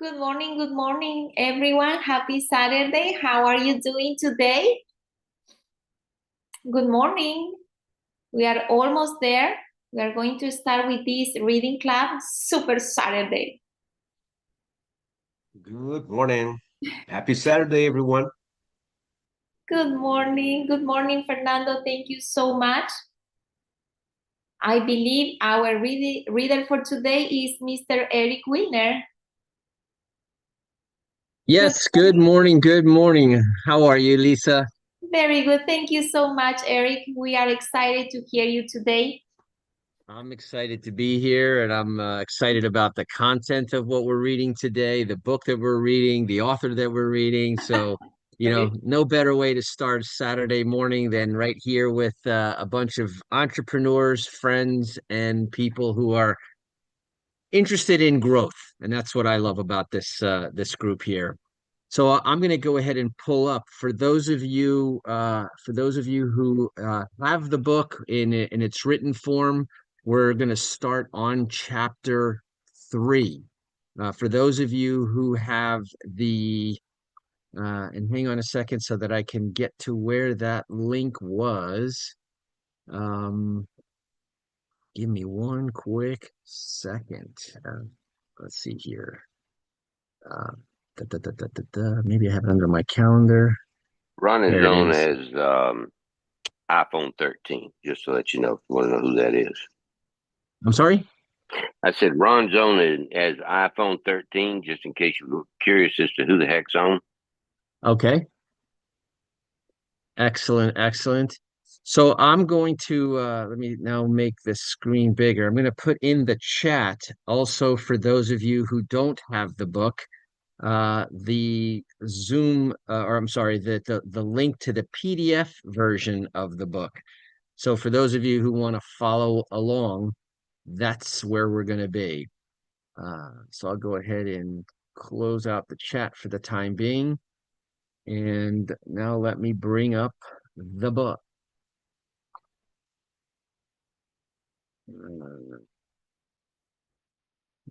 Good morning, everyone. Happy Saturday. How are you doing today? Good morning. We are almost there. We are going to start with this reading club Super Saturday. Good morning. Happy Saturday, everyone. Good morning. Good morning, Fernando. Thank you so much. I believe our reader for today is Mr. Eric Wiener. Yes, good morning. Good morning. How are you, Lisa? Very good. Thank you so much, Eric. We are excited to hear you today. I'm excited to be here, and I'm excited about the content of what we're reading today, the book that we're reading, the author that we're reading. So, no better way to start Saturday morning than right here with a bunch of entrepreneurs, friends, and people who are interested in growth. And that's what I love about this group here. So I'm going to go ahead and pull up for those of you who have the book in its written form. We're going to start on chapter 3. For those of you who have the and hang on a second so that I can get to where that link was. Give me one quick second. Let's see here. Maybe I have it under my calendar. Ron is There it known is. as iPhone 13, just to let you know if you want to know who that is. I'm sorry? I said Ron's known as iPhone 13, just in case you're curious as to who the heck's on. Okay. Excellent, excellent. So I'm going to let me now make this screen bigger. I'm going to put in the chat also for those of you who don't have the book, the Zoom or I'm sorry, the link to the PDF version of the book. So for those of you who want to follow along, that's where we're going to be. So I'll go ahead and close out the chat for the time being. And now let me bring up the book.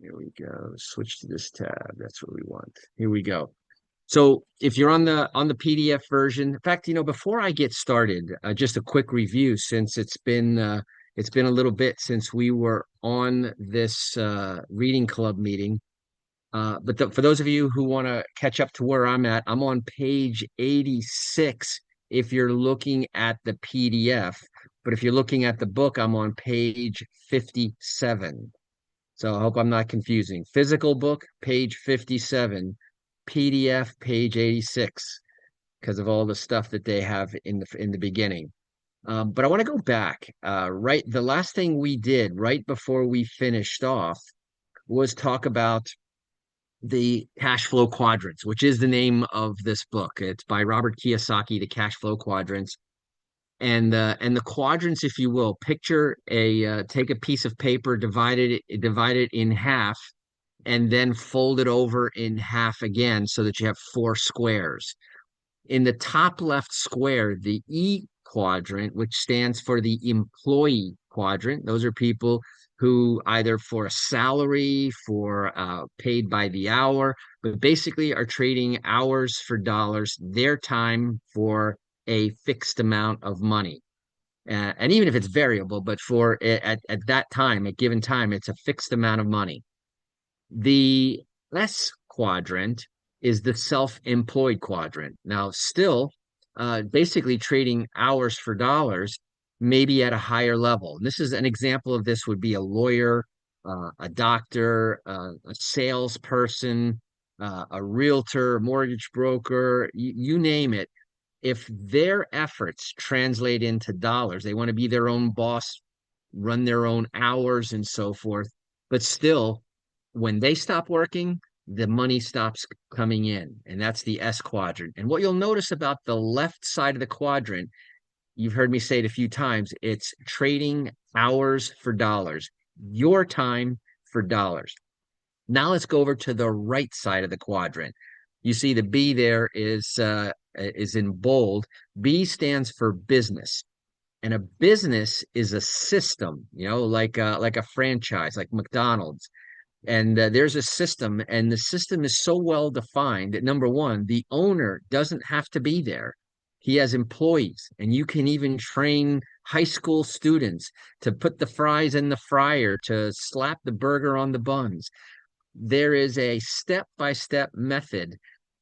Here we go. Switch to this tab. That's what we want. Here we go. So if you're on the PDF version, in fact, before I get started, just a quick review since it's been a little bit since we were on this reading club meeting. But for those of you who want to catch up to where I'm at, I'm on page 86 if you're looking at the PDF. But if you're looking at the book, I'm on page 57. So I hope I'm not confusing. Physical book, page 57. PDF, page 86, because of all the stuff that they have in the beginning. But I want to go back. The last thing we did right before we finished off was talk about the cash flow quadrants, which is the name of this book. It's by Robert Kiyosaki, the cash flow quadrants. And the quadrants, if you will, picture take a piece of paper, divide it in half, and then fold it over in half again so that you have 4 squares. In the top left square, the E quadrant, which stands for the employee quadrant, those are people who either for a salary, for paid by the hour, but basically are trading hours for dollars, their time for a fixed amount of money. And even if it's variable, but for at that time, at given time, it's a fixed amount of money. The S quadrant is the self-employed quadrant. Now, still, basically trading hours for dollars, maybe at a higher level. And this is an example of this would be a lawyer, a doctor, a salesperson, a realtor, mortgage broker, you name it. If their efforts translate into dollars, they want to be their own boss, run their own hours and so forth. But still, when they stop working, the money stops coming in. And that's the S quadrant. And what you'll notice about the left side of the quadrant, you've heard me say it a few times, it's trading hours for dollars, your time for dollars. Now let's go over to the right side of the quadrant. You see the B there is in bold. B stands for business. And a business is a system, like a franchise, like McDonald's. And there's a system, and the system is so well defined that number one, the owner doesn't have to be there. He has employees, and you can even train high school students to put the fries in the fryer, to slap the burger on the buns. There is a step-by-step method,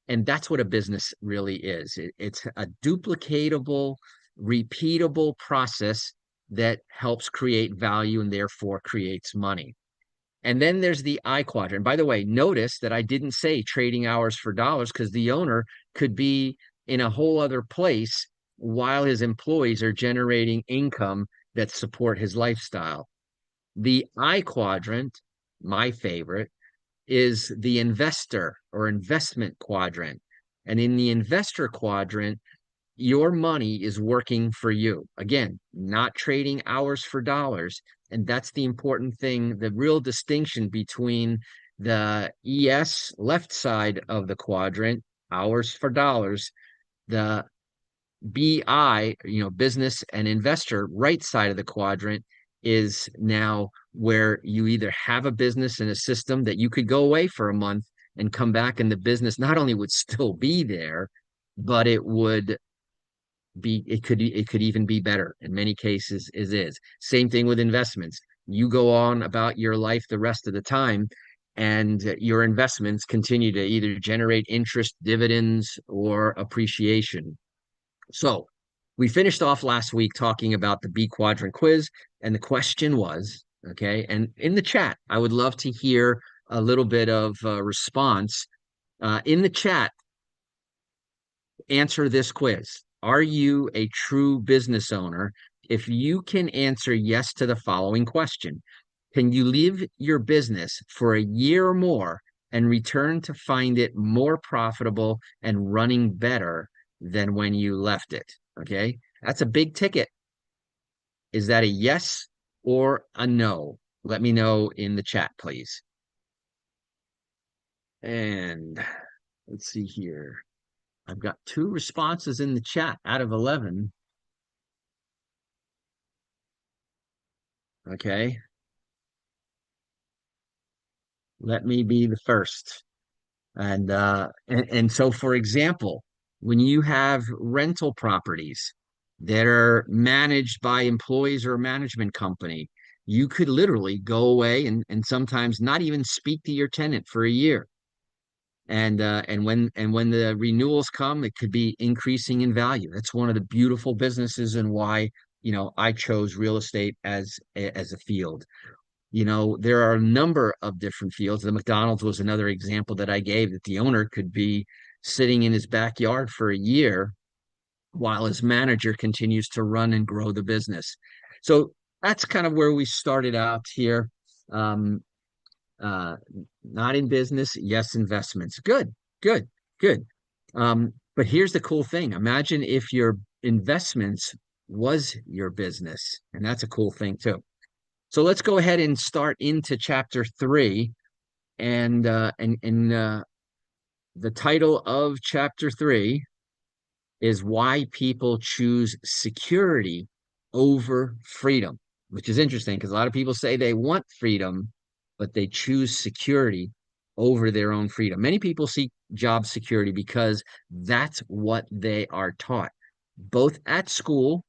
and that's what a business really is. It's a duplicatable, repeatable process that helps create value and therefore creates money. And then there's the I quadrant. By the way, notice that I didn't say trading hours for dollars, because the owner could be in a whole other place while his employees are generating income that support his lifestyle. The I quadrant, my favorite, is the investor or investment quadrant. And in the investor quadrant, your money is working for you. Again, not trading hours for dollars. And that's the important thing, the real distinction between the ES left side of the quadrant, hours for dollars, the BI, business and investor, right side of the quadrant, is now where you either have a business and a system that you could go away for a month and come back, and the business not only would still be there, but it could even be better in many cases. Is same thing with investments. You go on about your life the rest of the time, and your investments continue to either generate interest, dividends, or appreciation. So we finished off last week talking about the B quadrant quiz, and the question was, okay, and in the chat I would love to hear a little bit of response in the chat. Answer this quiz. Are you a true business owner? If you can answer yes to the following question: can you leave your business for a year or more and return to find it more profitable and running better than when you left it? Okay, that's a big ticket. Is that a yes or a no? Let me know in the chat, please. And let's see here. I've got 2 responses in the chat out of 11. Okay. Let me be the first. And so, for example, when you have rental properties that are managed by employees or a management company, you could literally go away and sometimes not even speak to your tenant for a year. And when the renewals come, it could be increasing in value. That's one of the beautiful businesses, and why I chose real estate as a field. There are a number of different fields. The McDonald's was another example that I gave, that the owner could be sitting in his backyard for a year while his manager continues to run and grow the business. So that's kind of where we started out here. Not in business, yes, investments. Good. But here's the cool thing. Imagine if your investments was your business, and that's a cool thing too. So let's go ahead and start into chapter 3, and the title of chapter 3 is Why People Choose Security Over Freedom, which is interesting because a lot of people say they want freedom, but they choose security over their own freedom. Many people seek job security because that's what they are taught, both at school,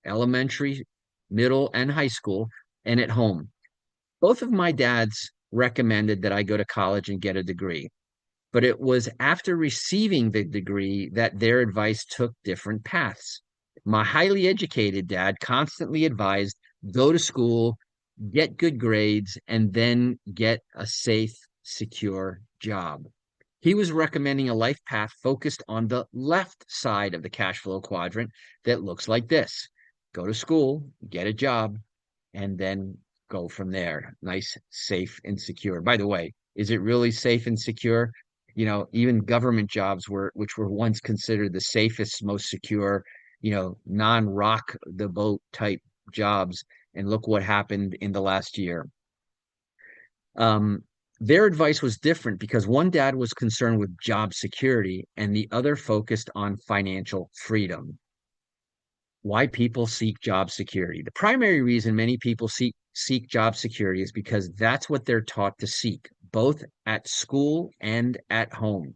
elementary, middle, and high school, and at home. Both of my dads recommended that I go to college and get a degree, but it was after receiving the degree that their advice took different paths. My highly educated dad constantly advised, go to school, get good grades, and then get a safe, secure job. He was recommending a life path focused on the left side of the cash flow quadrant that looks like this: go to school, get a job, and then go from there. Nice, safe, and secure. By the way, is it really safe and secure? Even government jobs which were once considered the safest, most secure, non-rock the boat type jobs, and look what happened in the last year. Their advice was different because one dad was concerned with job security and the other focused on financial freedom. Why people seek job security. The primary reason many people seek job security is because that's what they're taught to seek, both at school and at home.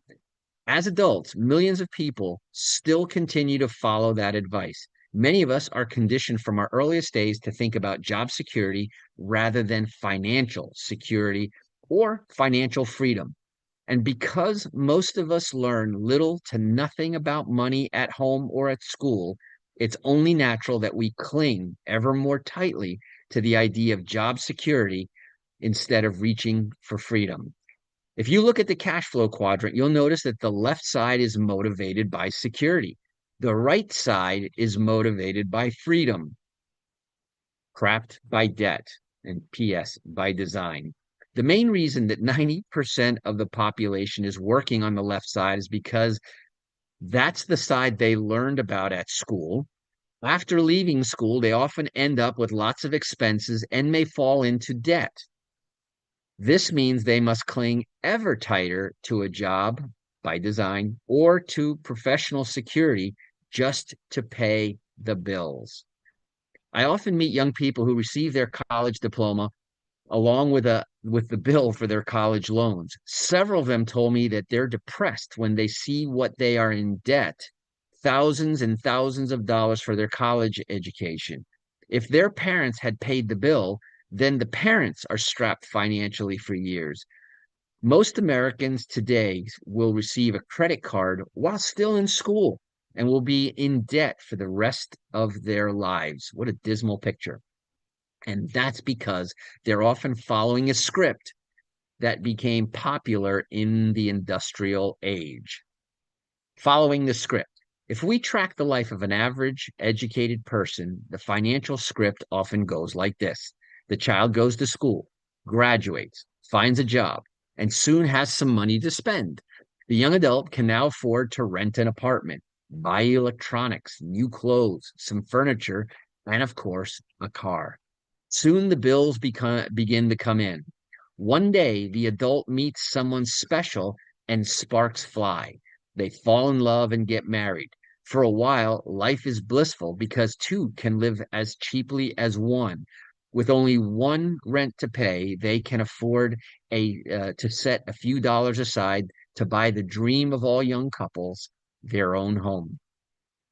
As adults, millions of people still continue to follow that advice. Many of us are conditioned from our earliest days to think about job security rather than financial security or financial freedom. And because most of us learn little to nothing about money at home or at school, it's only natural that we cling ever more tightly to the idea of job security instead of reaching for freedom. If you look at the cash flow quadrant, you'll notice that the left side is motivated by security. The right side is motivated by freedom, trapped by debt, and PS, by design. The main reason that 90% of the population is working on the left side is because that's the side they learned about at school. After leaving school, they often end up with lots of expenses and may fall into debt. This means they must cling ever tighter to a job by design or to professional security just to pay the bills. I often meet young people who receive their college diploma along with the bill for their college loans. Several of them told me that they're depressed when they see what they are in debt, thousands and thousands of dollars for their college education. If their parents had paid the bill, then the parents are strapped financially for years. Most Americans today will receive a credit card while still in school and will be in debt for the rest of their lives. What a dismal picture. And that's because they're often following a script that became popular in the industrial age. Following the script. If we track the life of an average educated person, the financial script often goes like this. The child goes to school, graduates, finds a job, and soon has some money to spend. The young adult can now afford to rent an apartment, buy electronics, new clothes, some furniture, and of course, a car. Soon the bills begin to come in. One day, the adult meets someone special and sparks fly. They fall in love and get married. For a while, life is blissful because two can live as cheaply as one. With only one rent to pay, they can afford to set a few dollars aside to buy the dream of all young couples, their own home.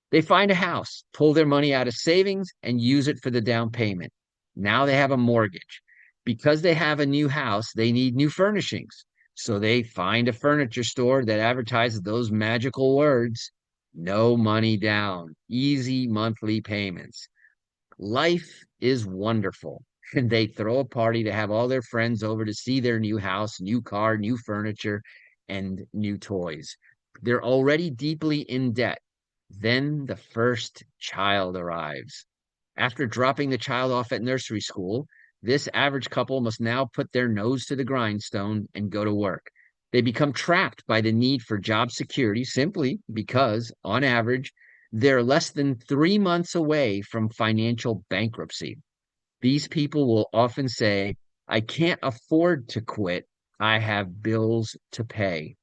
They find a house, pull their money out of savings, and use it for the down payment. Now they have a mortgage. Because they have a new house, they need new furnishings. So they find a furniture store that advertises those magical words, no money down, easy monthly payments. Life is wonderful. And they throw a party to have all their friends over to see their new house, new car, new furniture, and new toys. They're already deeply in debt. Then the first child arrives. After dropping the child off at nursery school, this average couple must now put their nose to the grindstone and go to work. They become trapped by the need for job security simply because, on average, they're less than 3 months away from financial bankruptcy. These people will often say, I can't afford to quit. I have bills to pay.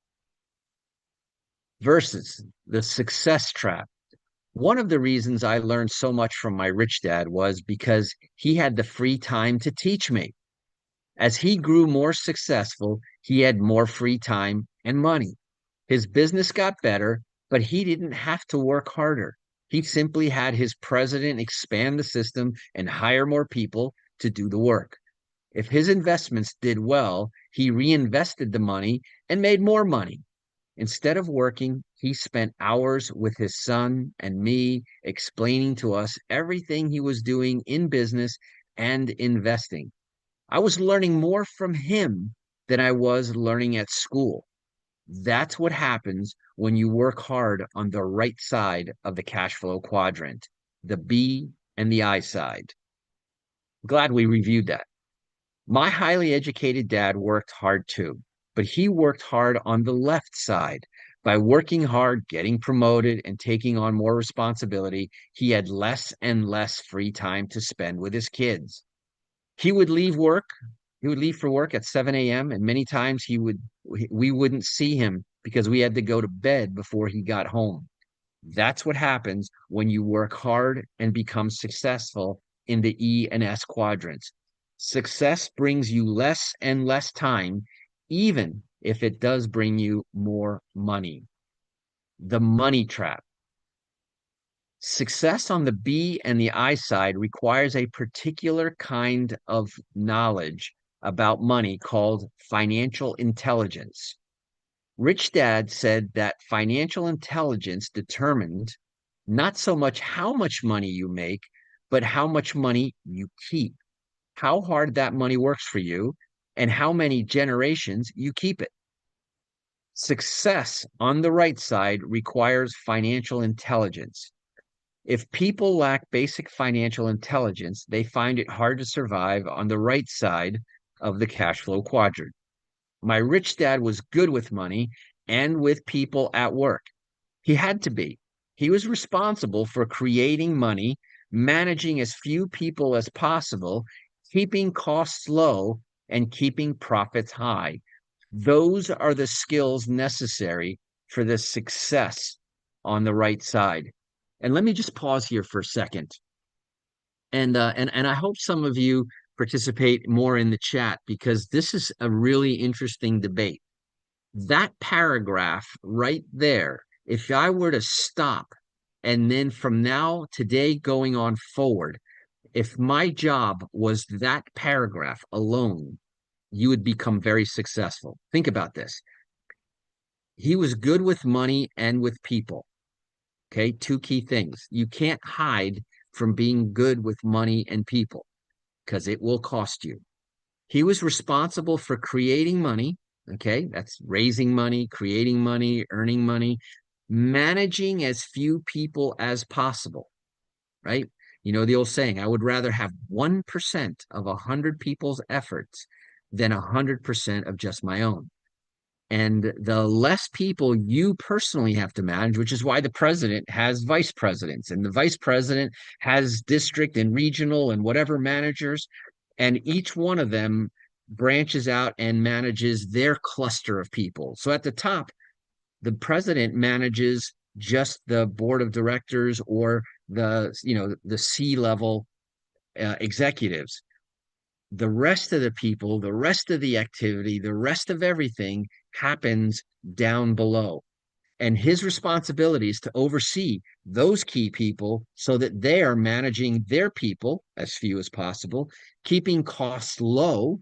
Versus the success trap. One of the reasons I learned so much from my rich dad was because he had the free time to teach me. As he grew more successful, he had more free time and money. His business got better, but he didn't have to work harder. He simply had his president expand the system and hire more people to do the work. If his investments did well, he reinvested the money and made more money. Instead of working, he spent hours with his son and me explaining to us everything he was doing in business and investing. I was learning more from him than I was learning at school. That's what happens when you work hard on the right side of the cash flow quadrant, the B and the I side. Glad we reviewed that. My highly educated dad worked hard too, but he worked hard on the left side. By working hard, getting promoted, and taking on more responsibility, he had less and less free time to spend with his kids. He would leave for work at 7 a.m. and many times we wouldn't see him because we had to go to bed before he got home. That's what happens when you work hard and become successful in the E and S quadrants. Success brings you less and less time, even if it does bring you more money. The money trap. Success on the B and the I side requires a particular kind of knowledge about money called financial intelligence. Rich Dad said that financial intelligence determined not so much how much money you make, but how much money you keep, how hard that money works for you, and how many generations you keep it. Success on the right side requires financial intelligence. If people lack basic financial intelligence, they find it hard to survive on the right side of the cash flow quadrant. My rich dad was good with money and with people at work. He had to be. He was responsible for creating money, managing as few people as possible, keeping costs low, and keeping profits high. Those are the skills necessary for the success on the right side. And let me just pause here for a second. And I hope some of you participate more in the chat because this is a really interesting debate. That paragraph right there, if I were to stop and then from now today going on forward, if my job was that paragraph alone, you would become very successful. Think about this. He was good with money and with people. Okay, two key things. You can't hide from being good with money and people because it will cost you. He was responsible for creating money. Okay, that's raising money, creating money, earning money, managing as few people as possible, right? You know the old saying, I would rather have 1% of 100 people's efforts than 100% of just my own. And the less people you personally have to manage, which is why the president has vice presidents and the vice president has district and regional and whatever managers, and each one of them branches out and manages their cluster of people. So at the top, the president manages just the board of directors or the C-level executives. The rest of the people, the rest of the activity, the rest of everything happens down below. And his responsibility is to oversee those key people so that they are managing their people, as few as possible, keeping costs low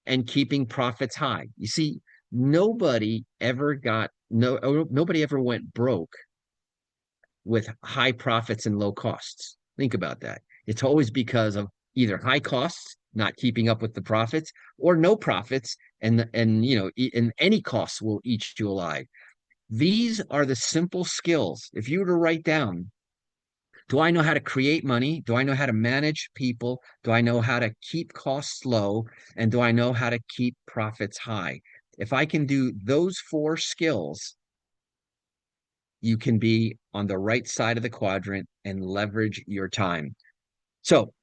and keeping profits high. You see, nobody ever went broke with high profits and low costs. Think about that. It's always because of either high costs, not keeping up with the profits, or no profits, and any costs will eat you alive. These are the simple skills. If you were to write down, do I know how to create money? Do I know how to manage people? Do I know how to keep costs low? And do I know how to keep profits high? If I can do those 4 skills, you can be on the right side of the quadrant and leverage your time. So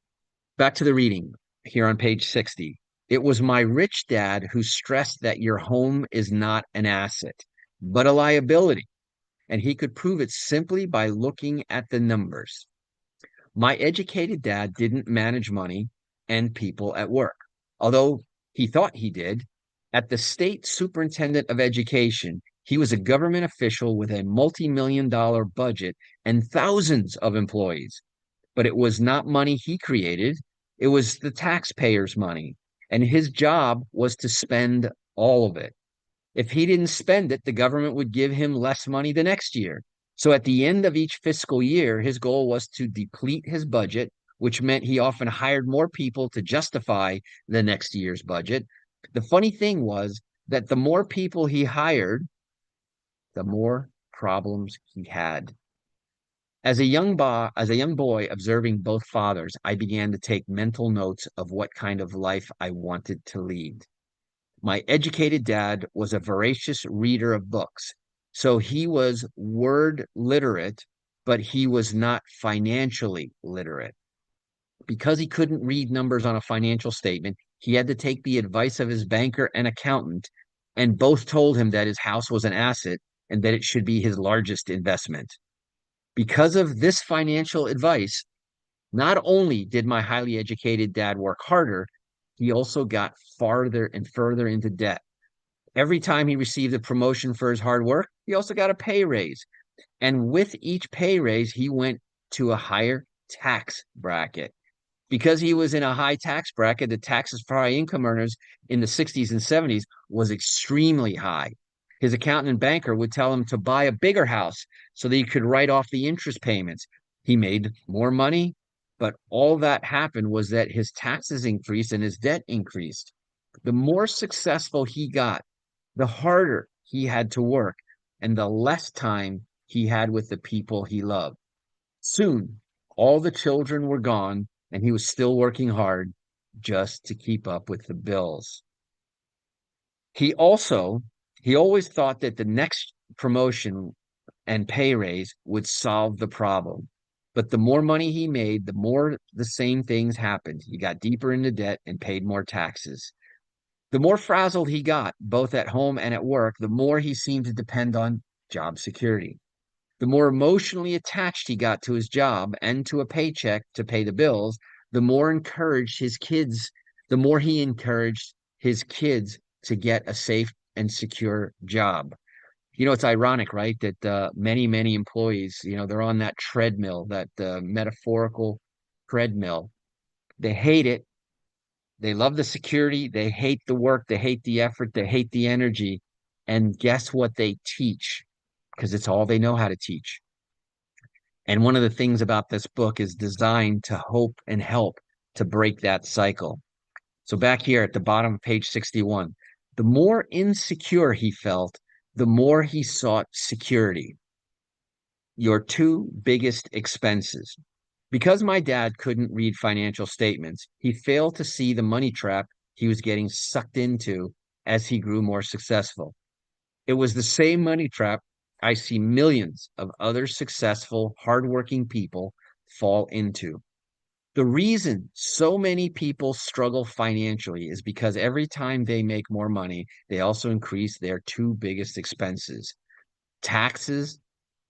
back to the reading here on page 60. It was my rich dad who stressed that your home is not an asset, but a liability. And he could prove it simply by looking at the numbers. My educated dad didn't manage money and people at work, although he thought he did. At the state superintendent of education, he was a government official with a multi-million-dollar budget and thousands of employees. But it was not money he created. It was the taxpayers' money. And his job was to spend all of it. If he didn't spend it, the government would give him less money the next year. So at the end of each fiscal year, his goal was to deplete his budget, which meant he often hired more people to justify the next year's budget. The funny thing was that the more people he hired, the more problems he had. As a young boy observing both fathers, I began to take mental notes of what kind of life I wanted to lead. My educated dad was a voracious reader of books, so he was word literate, but he was not financially literate. Because he couldn't read numbers on a financial statement, he had to take the advice of his banker and accountant, and both told him that his house was an asset and that it should be his largest investment. Because of this financial advice, not only did my highly educated dad work harder, he also got farther and further into debt. Every time he received a promotion for his hard work, he also got a pay raise. And with each pay raise, he went to a higher tax bracket. Because he was in a high tax bracket, the taxes for high income earners in the 60s and 70s was extremely high. His accountant and banker would tell him to buy a bigger house so that he could write off the interest payments. He made more money, but all that happened was that his taxes increased and his debt increased. The more successful he got, the harder he had to work and the less time he had with the people he loved. Soon, all the children were gone, and he was still working hard just to keep up with the bills. He always thought that the next promotion and pay raise would solve the problem. But the more money he made, the more the same things happened. He got deeper into debt and paid more taxes. The more frazzled he got, both at home and at work, the more he seemed to depend on job security. The more emotionally attached he got to his job and to a paycheck to pay the bills, the more he encouraged his kids to get a safe and secure job. You know, it's ironic, right? That many employees, they're on that treadmill, that metaphorical treadmill. They hate it. They love the security. They hate the work. They hate the effort. They hate the energy. And guess what they teach? Because it's all they know how to teach. And one of the things about this book is designed to hope and help to break that cycle. So back here at the bottom of page 61, the more insecure he felt, the more he sought security. Your two biggest expenses. Because my dad couldn't read financial statements, he failed to see the money trap he was getting sucked into as he grew more successful. It was the same money trap I see millions of other successful, hardworking people fall into. The reason so many people struggle financially is because every time they make more money, they also increase their two biggest expenses, taxes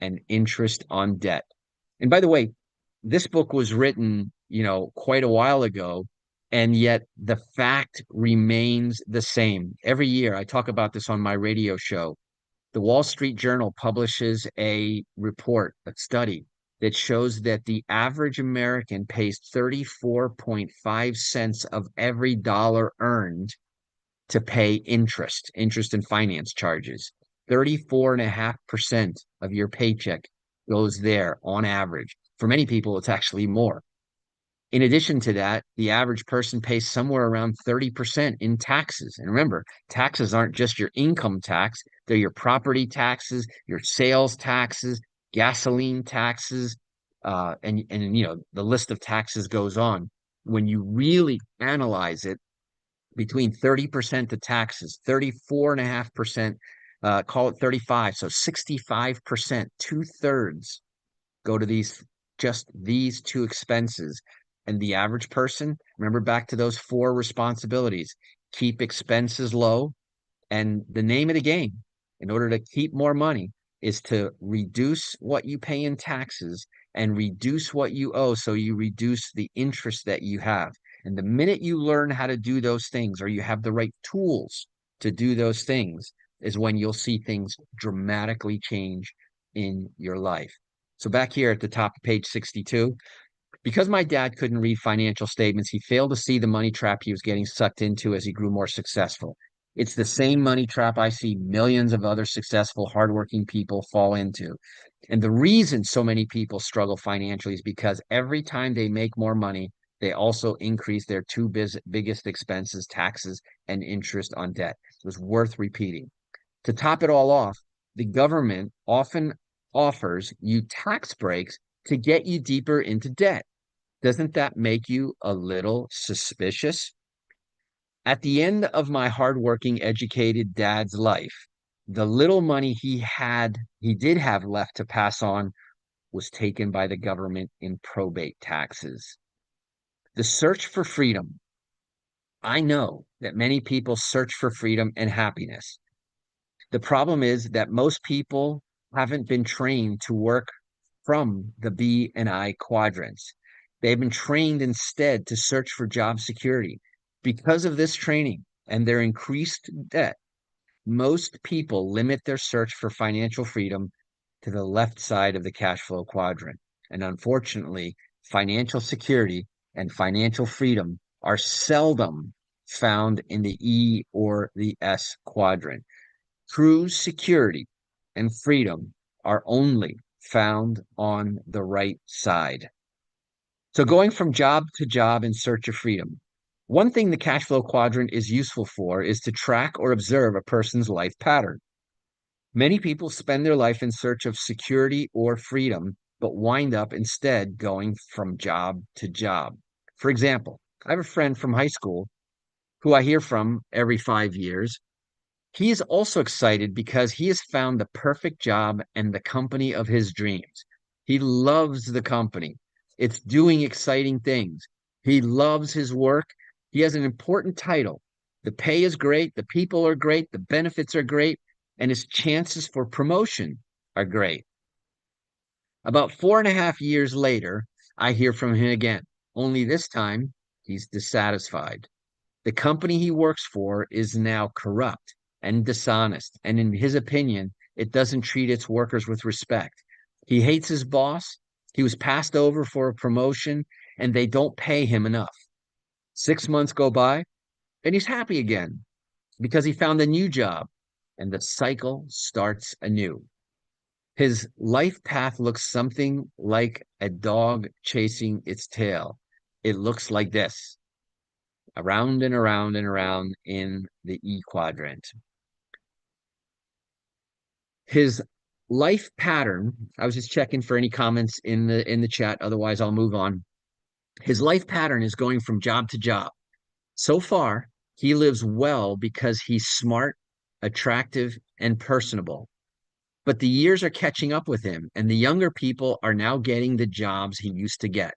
and interest on debt. And by the way, this book was written, quite a while ago, and yet the fact remains the same. Every year, I talk about this on my radio show. The Wall Street Journal publishes a report, a study that shows that the average American pays 34.5 cents of every dollar earned to pay interest and finance charges. 34.5% of your paycheck goes there on average. For many people, it's actually more. In addition to that, the average person pays somewhere around 30% in taxes. And remember, taxes aren't just your income tax, they're your property taxes, your sales taxes, gasoline taxes, and the list of taxes goes on. When you really analyze it, between 30% to taxes, 34.5%, call it 35, so 65%, 2/3 go to these two expenses. And the average person, remember back to those four responsibilities, keep expenses low. And the name of the game, in order to keep more money, is to reduce what you pay in taxes and reduce what you owe. So you reduce the interest that you have. And the minute you learn how to do those things, or you have the right tools to do those things, is when you'll see things dramatically change in your life. So back here at the top of page 62, because my dad couldn't read financial statements, he failed to see the money trap he was getting sucked into as he grew more successful. It's the same money trap I see millions of other successful, hardworking people fall into. And the reason so many people struggle financially is because every time they make more money, they also increase their two biggest expenses, taxes and interest on debt. It was worth repeating. To top it all off, the government often offers you tax breaks to get you deeper into debt. Doesn't that make you a little suspicious? At the end of my hardworking, educated dad's life, the little money he did have left to pass on was taken by the government in probate taxes. The search for freedom. I know that many people search for freedom and happiness. The problem is that most people haven't been trained to work from the B and I quadrants. They've been trained instead to search for job security. Because of this training and their increased debt, most people limit their search for financial freedom to the left side of the cash flow quadrant. And unfortunately, financial security and financial freedom are seldom found in the E or the S quadrant. True security and freedom are only found on the right side. So going from job to job in search of freedom. One thing the cash flow quadrant is useful for is to track or observe a person's life pattern. Many people spend their life in search of security or freedom, but wind up instead going from job to job. For example, I have a friend from high school who I hear from every 5 years. He is also excited because he has found the perfect job and the company of his dreams. He loves the company. It's doing exciting things. He loves his work. He has an important title. The pay is great. The people are great. The benefits are great. And his chances for promotion are great. About 4.5 years later, I hear from him again. Only this time, he's dissatisfied. The company he works for is now corrupt and dishonest, and in his opinion, it doesn't treat its workers with respect. He hates his boss. He was passed over for a promotion, and they don't pay him enough. 6 months go by, and he's happy again because he found a new job, and the cycle starts anew. His life path looks something like a dog chasing its tail. It looks like this, around and around and around in the E quadrant. His life pattern, I was just checking for any comments in the chat, otherwise I'll move on. His life pattern is going from job to job. So far, he lives well because he's smart, attractive, and personable. But the years are catching up with him, and the younger people are now getting the jobs he used to get.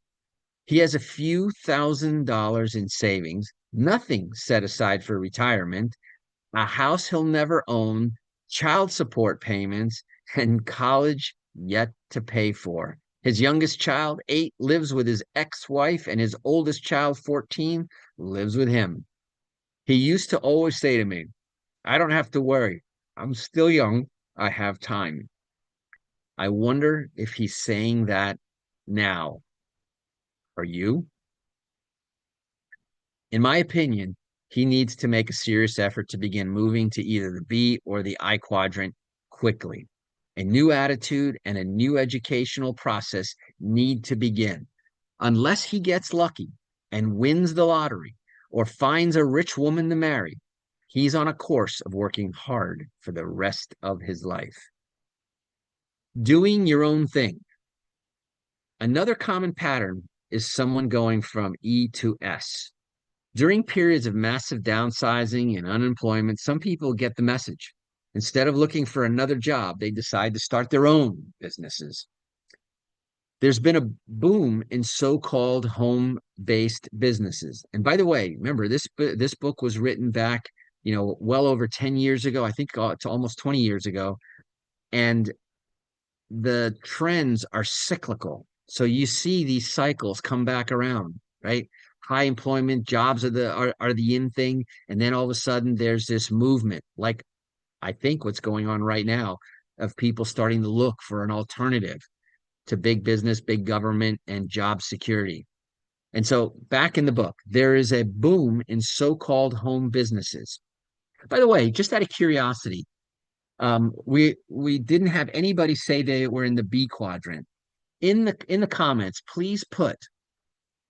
He has a few $1,000s in savings, nothing set aside for retirement, a house he'll never own, child support payments, and college yet to pay for. His youngest child, 8, lives with his ex-wife, and his oldest child, 14, lives with him. He used to always say to me, I don't have to worry. I'm still young. I have time. I wonder if he's saying that now. Are you? In my opinion, he needs to make a serious effort to begin moving to either the B or the I quadrant quickly. A new attitude and a new educational process need to begin. Unless he gets lucky and wins the lottery or finds a rich woman to marry, he's on a course of working hard for the rest of his life. Doing your own thing. Another common pattern is someone going from E to S. During periods of massive downsizing and unemployment, some people get the message. Instead of looking for another job, they decide to start their own businesses. There's been a boom in so-called home-based businesses. And by the way, remember, this book was written back, well over 10 years ago. I think it's almost 20 years ago. And the trends are cyclical. So you see these cycles come back around, right? High employment jobs are the in thing, and then all of a sudden there's this movement, like I think what's going on right now, of people starting to look for an alternative to big business, big government, and job security. And so back in the book, there is a boom in so-called home businesses. By the way, just out of curiosity, we didn't have anybody say they were in the B quadrant. In the comments, please put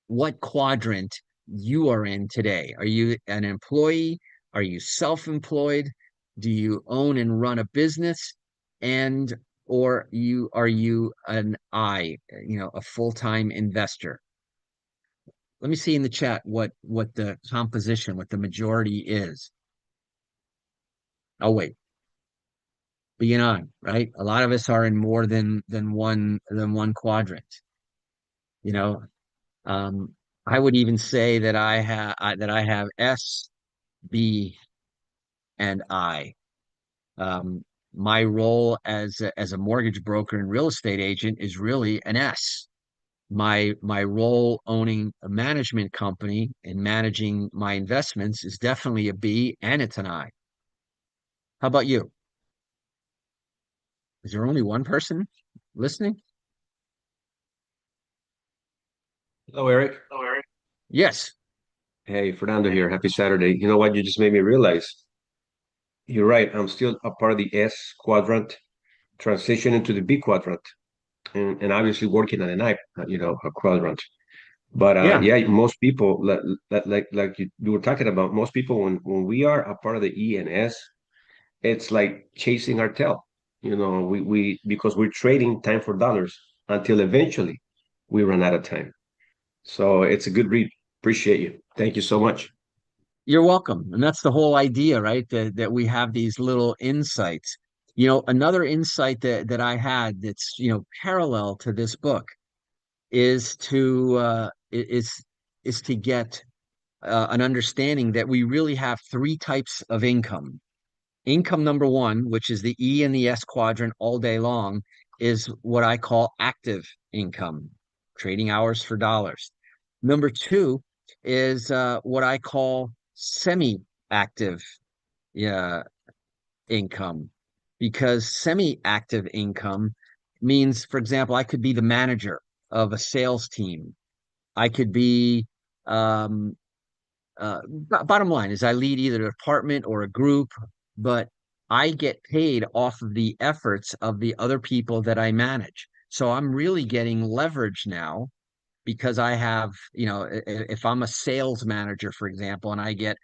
what quadrant you are in today. Are you an employee? Are you self-employed? Do you own and run a business? Or are you an I, a full-time investor? Let me see in the chat what the composition, what the majority is. Oh, wait. Being on, right? A lot of us are in more than one quadrant. I would even say that I have S, B, and I. My role as a mortgage broker and real estate agent is really an S. My role owning a management company and managing my investments is definitely a B, and it's an I. How about you? Is there only one person listening? Hello, Eric. Yes. Hey, Fernando here. Happy Saturday. You know what? You just made me realize. You're right. I'm still a part of the S quadrant, transition into the B quadrant, and obviously working on an I, a quadrant. But Yeah. yeah, most people like you were talking about, most people when we are a part of the E and S, it's like chasing our tail. We because we're trading time for dollars until eventually we run out of time. So it's a good read. Appreciate you. Thank you so much. You're welcome. And that's the whole idea, right? That we have these little insights. Another insight that I had that's, parallel to this book is to get an understanding that we really have three types of income. Income number one, which is the E and the S quadrant all day long, is what I call active income, trading hours for dollars. Number two is what I call semi-active uh, income, because semi-active income means, for example, I could be the manager of a sales team. I could be bottom line is I lead either a department or a group, but I get paid off of the efforts of the other people that I manage. So I'm really getting leverage now because I have, if I'm a sales manager, for example, and I get,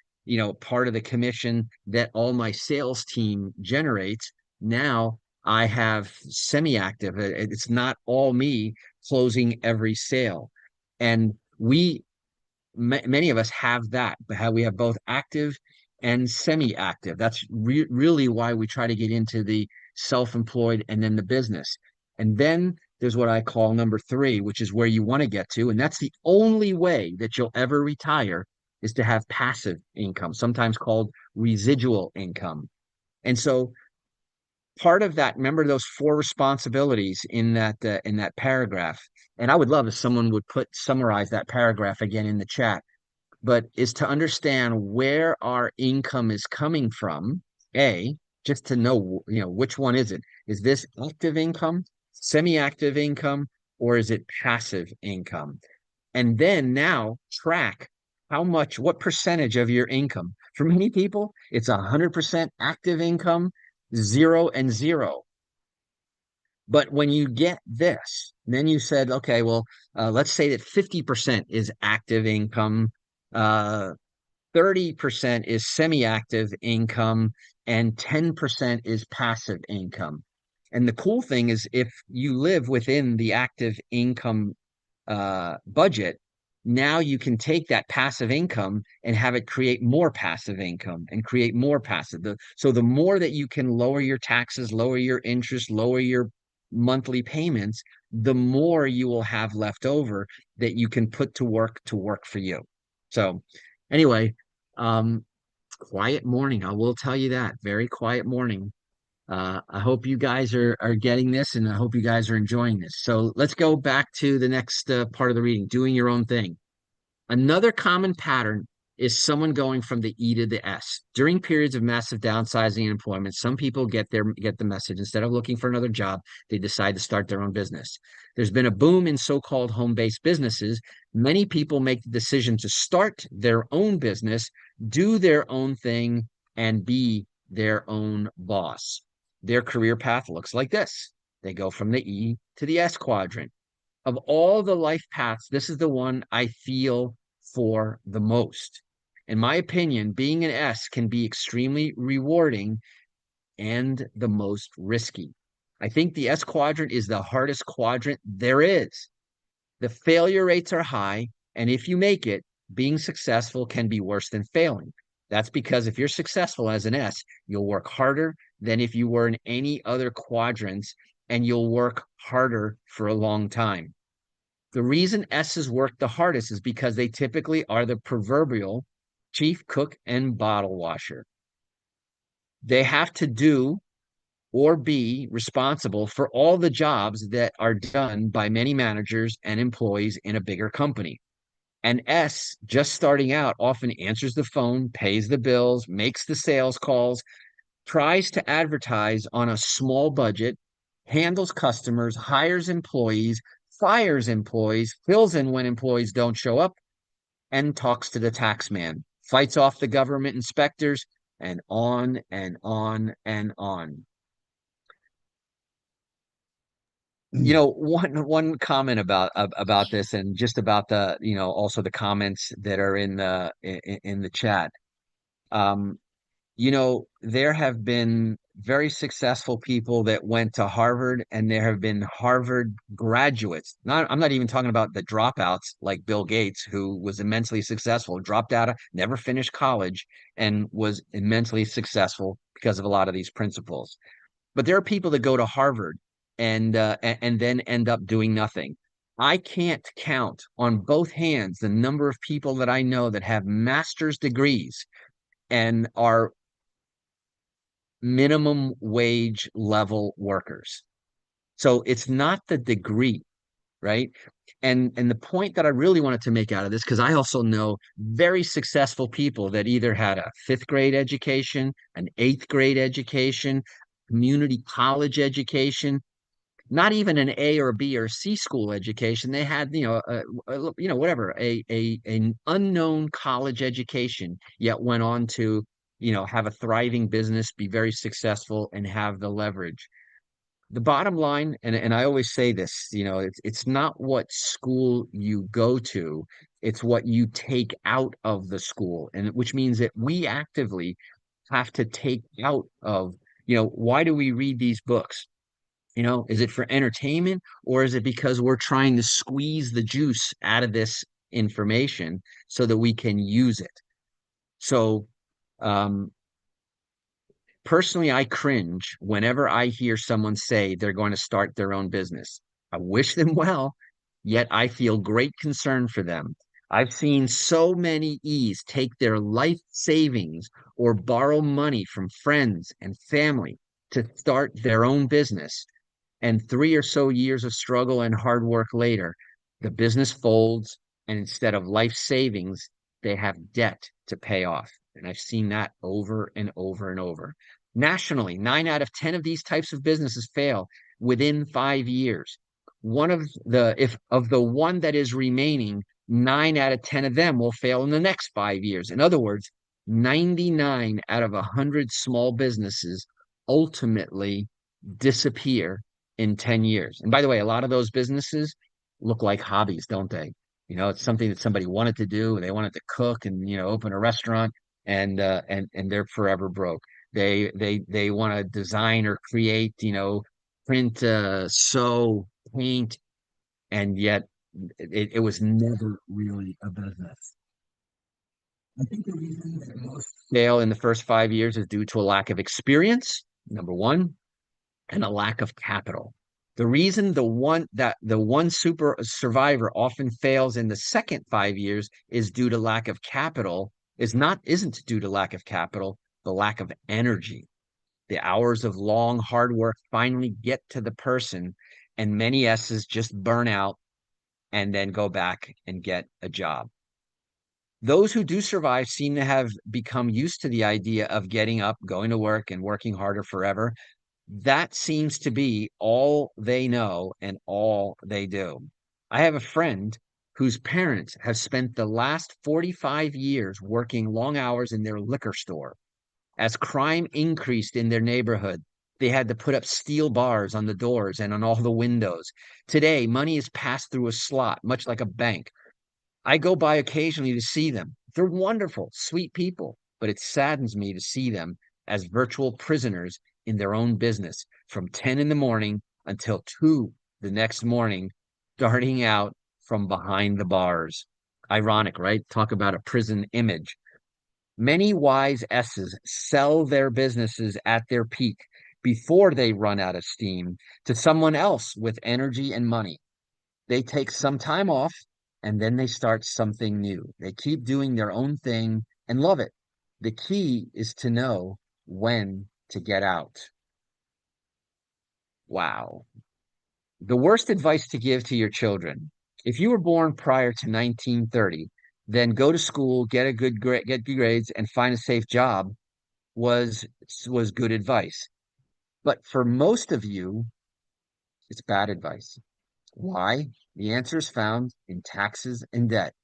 part of the commission that all my sales team generates, now I have semi-active. It's not all me closing every sale. And many of us have that, but how we have both active and semi-active. That's really why we try to get into the self-employed and then the business. And then there's what I call number three, which is where you want to get to. And that's the only way that you'll ever retire, is to have passive income, sometimes called residual income. And so part of that, remember those four responsibilities in that paragraph. And I would love if someone would summarize that paragraph again in the chat, but is to understand where our income is coming from. Just to know, which one is it? Is this active income, semi-active income, or is it passive income? And then now track what percentage of your income. For many people, it's 100% active income, 0 and 0. But when you get this, then you said, okay, well, let's say that 50% is active income, 30% is semi-active income, and 10% is passive income. And the cool thing is, if you live within the active income budget, now you can take that passive income and have it create more passive income and create more passive. So the more that you can lower your taxes, lower your interest, lower your monthly payments, the more you will have left over that you can put to work for you. So anyway, quiet morning. I will tell you that. Very quiet morning. I hope you guys are getting this, and I hope you guys are enjoying this. So let's go back to the next part of the reading, doing your own thing. Another common pattern is someone going from the E to the S. During periods of massive downsizing and employment, some people get the message. Instead of looking for another job, they decide to start their own business. There's been a boom in so-called home-based businesses. Many people make the decision to start their own business, do their own thing, and be their own boss. Their career path looks like this. They go from the E to the S quadrant. Of all the life paths, this is the one I feel for the most. In my opinion, being an S can be extremely rewarding and the most risky. I think the S quadrant is the hardest quadrant there is. The failure rates are high, and if you make it, being successful can be worse than failing. That's because if you're successful as an S, you'll work harder than if you were in any other quadrants, and you'll work harder for a long time. The reason S's work the hardest is because they typically are the proverbial chief cook and bottle washer. They have to do or B, responsible for all the jobs that are done by many managers and employees in a bigger company. And S, just starting out, often answers the phone, pays the bills, makes the sales calls, tries to advertise on a small budget, handles customers, hires employees, fires employees, fills in when employees don't show up, and talks to the tax man, fights off the government inspectors, and on and on and on. You know, one comment about this, and just about the, you know, also the comments that are in the chat. Um, you know, there have been very successful people that went to Harvard, and there have been Harvard graduates. I'm not even talking about the dropouts like Bill Gates, who was immensely successful, dropped out, never finished college, and was immensely successful because of a lot of these principles. But there are people that go to Harvard and then end up doing nothing. I can't count on both hands the number of people that I know that have master's degrees and are minimum wage level workers. So it's not the degree, right? And the point that I really wanted to make out of this, because I also know very successful people that either had a fifth grade education, an eighth grade education, community college education, not even an A or B or C school education. They had, whatever, an unknown college education, yet went on to, have a thriving business, be very successful, and have the leverage. The bottom line, and I always say this, it's not what school you go to, it's what you take out of the school, and which means that we actively have to take out of, why do we read these books? Is it for entertainment, or is it because we're trying to squeeze the juice out of this information so that we can use it? So, um, personally, I cringe whenever I hear someone say they're going to start their own business. I wish them well, yet I feel great concern for them. I've seen so many E's take their life savings or borrow money from friends and family to start their own business. And 3 or so years of struggle and hard work later, the business folds, and instead of life savings, they have debt to pay off. And I've seen that over and over and over. Nationally, 9 out of 10 of these types of businesses fail within 5 years. One of the, if of the one that is remaining, 9 out of 10 of them will fail in the next 5 years. In other words, 99 out of 100 small businesses ultimately disappear in 10 years. And by the way, a lot of those businesses look like hobbies, don't they? It's something that somebody wanted to do. They wanted to cook and, open a restaurant, and they're forever broke. They want to design or create, print, sew, paint, and yet it was never really a business. I think the reason that most fail in the first 5 years is due to a lack of experience, number one, and a lack of capital. The reason the one super survivor often fails in the second 5 years is due to lack of capital, isn't due to lack of capital, the lack of energy. The hours of long hard work finally get to the person, and many S's just burn out and then go back and get a job. Those who do survive seem to have become used to the idea of getting up, going to work, and working harder forever. That seems to be all they know and all they do. I have a friend whose parents have spent the last 45 years working long hours in their liquor store. As crime increased in their neighborhood, they had to put up steel bars on the doors and on all the windows. Today, money is passed through a slot, much like a bank. I go by occasionally to see them. They're wonderful, sweet people, but it saddens me to see them as virtual prisoners in their own business from 10 in the morning until 2 the next morning, darting out from behind the bars. Ironic, right? Talk about a prison image. Many wise S's sell their businesses at their peak before they run out of steam to someone else with energy and money. They take some time off and then they start something new. They keep doing their own thing and love it. The key is to know when to get out. Wow. The worst advice to give to your children. If you were born prior to 1930, then go to school, get a good grade, get good grades, and find a safe job was good advice. But for most of you, it's bad advice. Why? The answer is found in taxes and debt.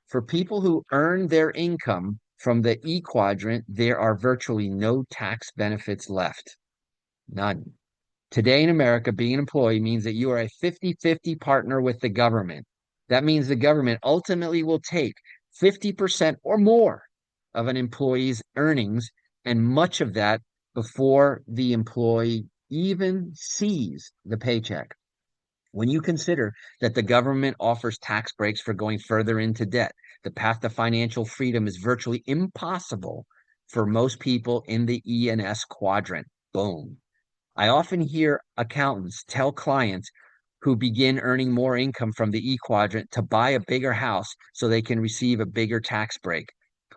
For people who earn their income from the E quadrant, there are virtually no tax benefits left. None. Today in America, being an employee means that you are a 50-50 partner with the government. That means the government ultimately will take 50% or more of an employee's earnings, and much of that before the employee even sees the paycheck. When you consider that the government offers tax breaks for going further into debt, the path to financial freedom is virtually impossible for most people in the E and S quadrant. Boom. I often hear accountants tell clients who begin earning more income from the E quadrant to buy a bigger house so they can receive a bigger tax break.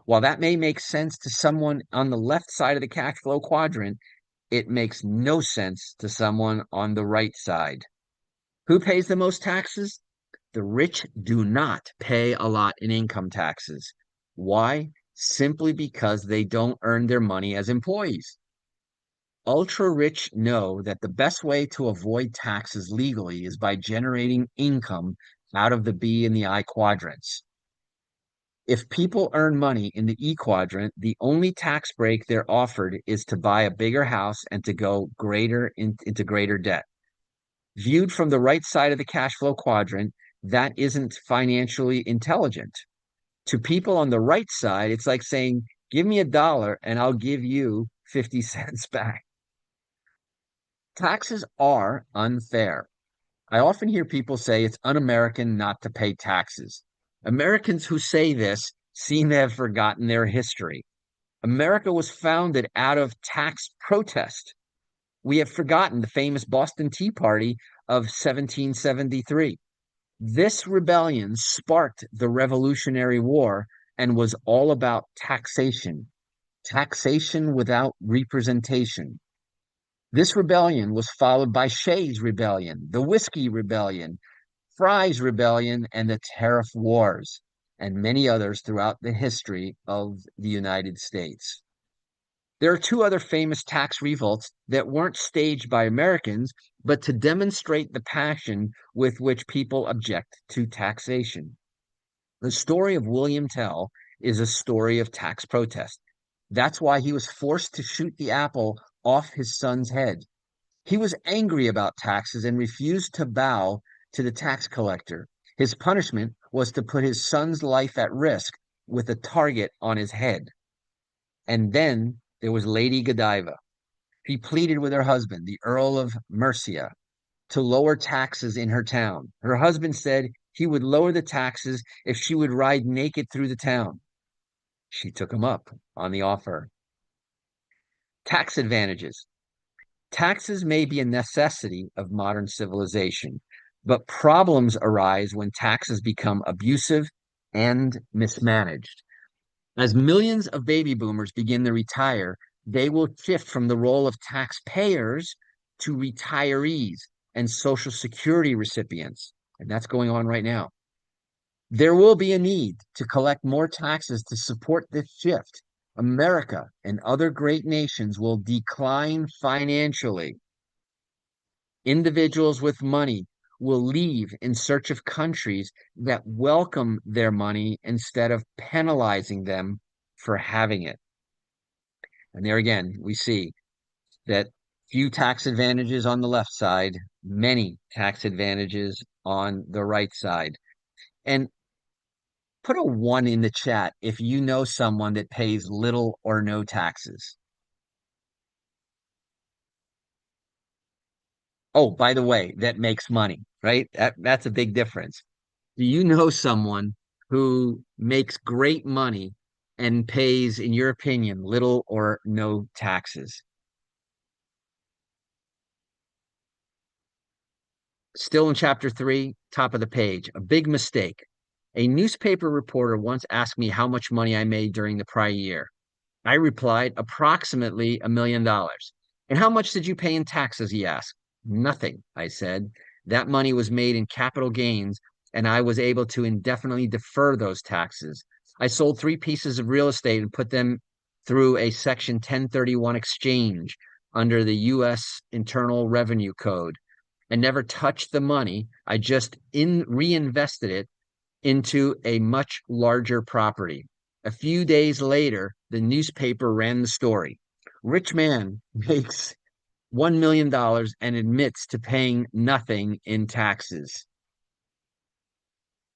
While that may make sense to someone on the left side of the cash flow quadrant, it makes no sense to someone on the right side. Who pays the most taxes? The rich do not pay a lot in income taxes. Why? Simply because they don't earn their money as employees. Ultra rich know that the best way to avoid taxes legally is by generating income out of the B and the I quadrants. If people earn money in the E quadrant, the only tax break they're offered is to buy a bigger house and to go into greater debt. Viewed from the right side of the cash flow quadrant, that isn't financially intelligent. To people on the right side, it's like saying, give me $1 and I'll give you 50 cents back. Taxes are unfair. I often hear people say it's un-American not to pay taxes. Americans who say this seem to have forgotten their history. America was founded out of tax protest. We have forgotten the famous Boston Tea Party of 1773. This rebellion sparked the Revolutionary War and was all about taxation, taxation without representation. This rebellion was followed by Shays' Rebellion, the Whiskey Rebellion, Fry's Rebellion, and the Tariff Wars, and many others throughout the history of the United States. There are two other famous tax revolts that weren't staged by Americans, but to demonstrate the passion with which people object to taxation. The story of William Tell is a story of tax protest. That's why he was forced to shoot the apple off his son's head. He was angry about taxes and refused to bow to the tax collector. His punishment was to put his son's life at risk with a target on his head. And then there was Lady Godiva. She pleaded with her husband, the Earl of Mercia, to lower taxes in her town. Her husband said he would lower the taxes if she would ride naked through the town. She took him up on the offer. Tax advantages. Taxes may be a necessity of modern civilization, but problems arise when taxes become abusive and mismanaged. As millions of baby boomers begin to retire, they will shift from the role of taxpayers to retirees and Social Security recipients. And that's going on right now. There will be a need to collect more taxes to support this shift. America and other great nations will decline financially. Individuals with money will leave in search of countries that welcome their money instead of penalizing them for having it. And there again, we see that few tax advantages on the left side, many tax advantages on the right side. And put a 1 in the chat if you know someone that pays little or no taxes. Oh, by the way, that makes money, right? That's a big difference. Do you know someone who makes great money and pays, in your opinion, little or no taxes? Still in chapter 3, top of the page, a big mistake. A newspaper reporter once asked me how much money I made during the prior year. I replied, approximately $1 million. And how much did you pay in taxes, he asked. Nothing, I said. That money was made in capital gains, and I was able to indefinitely defer those taxes. I sold 3 pieces of real estate and put them through a Section 1031 exchange under the U.S. Internal Revenue Code. I never touched the money. I just reinvested it into a much larger property. A few days later, the newspaper ran the story. Rich man makes $1 million and admits to paying nothing in taxes.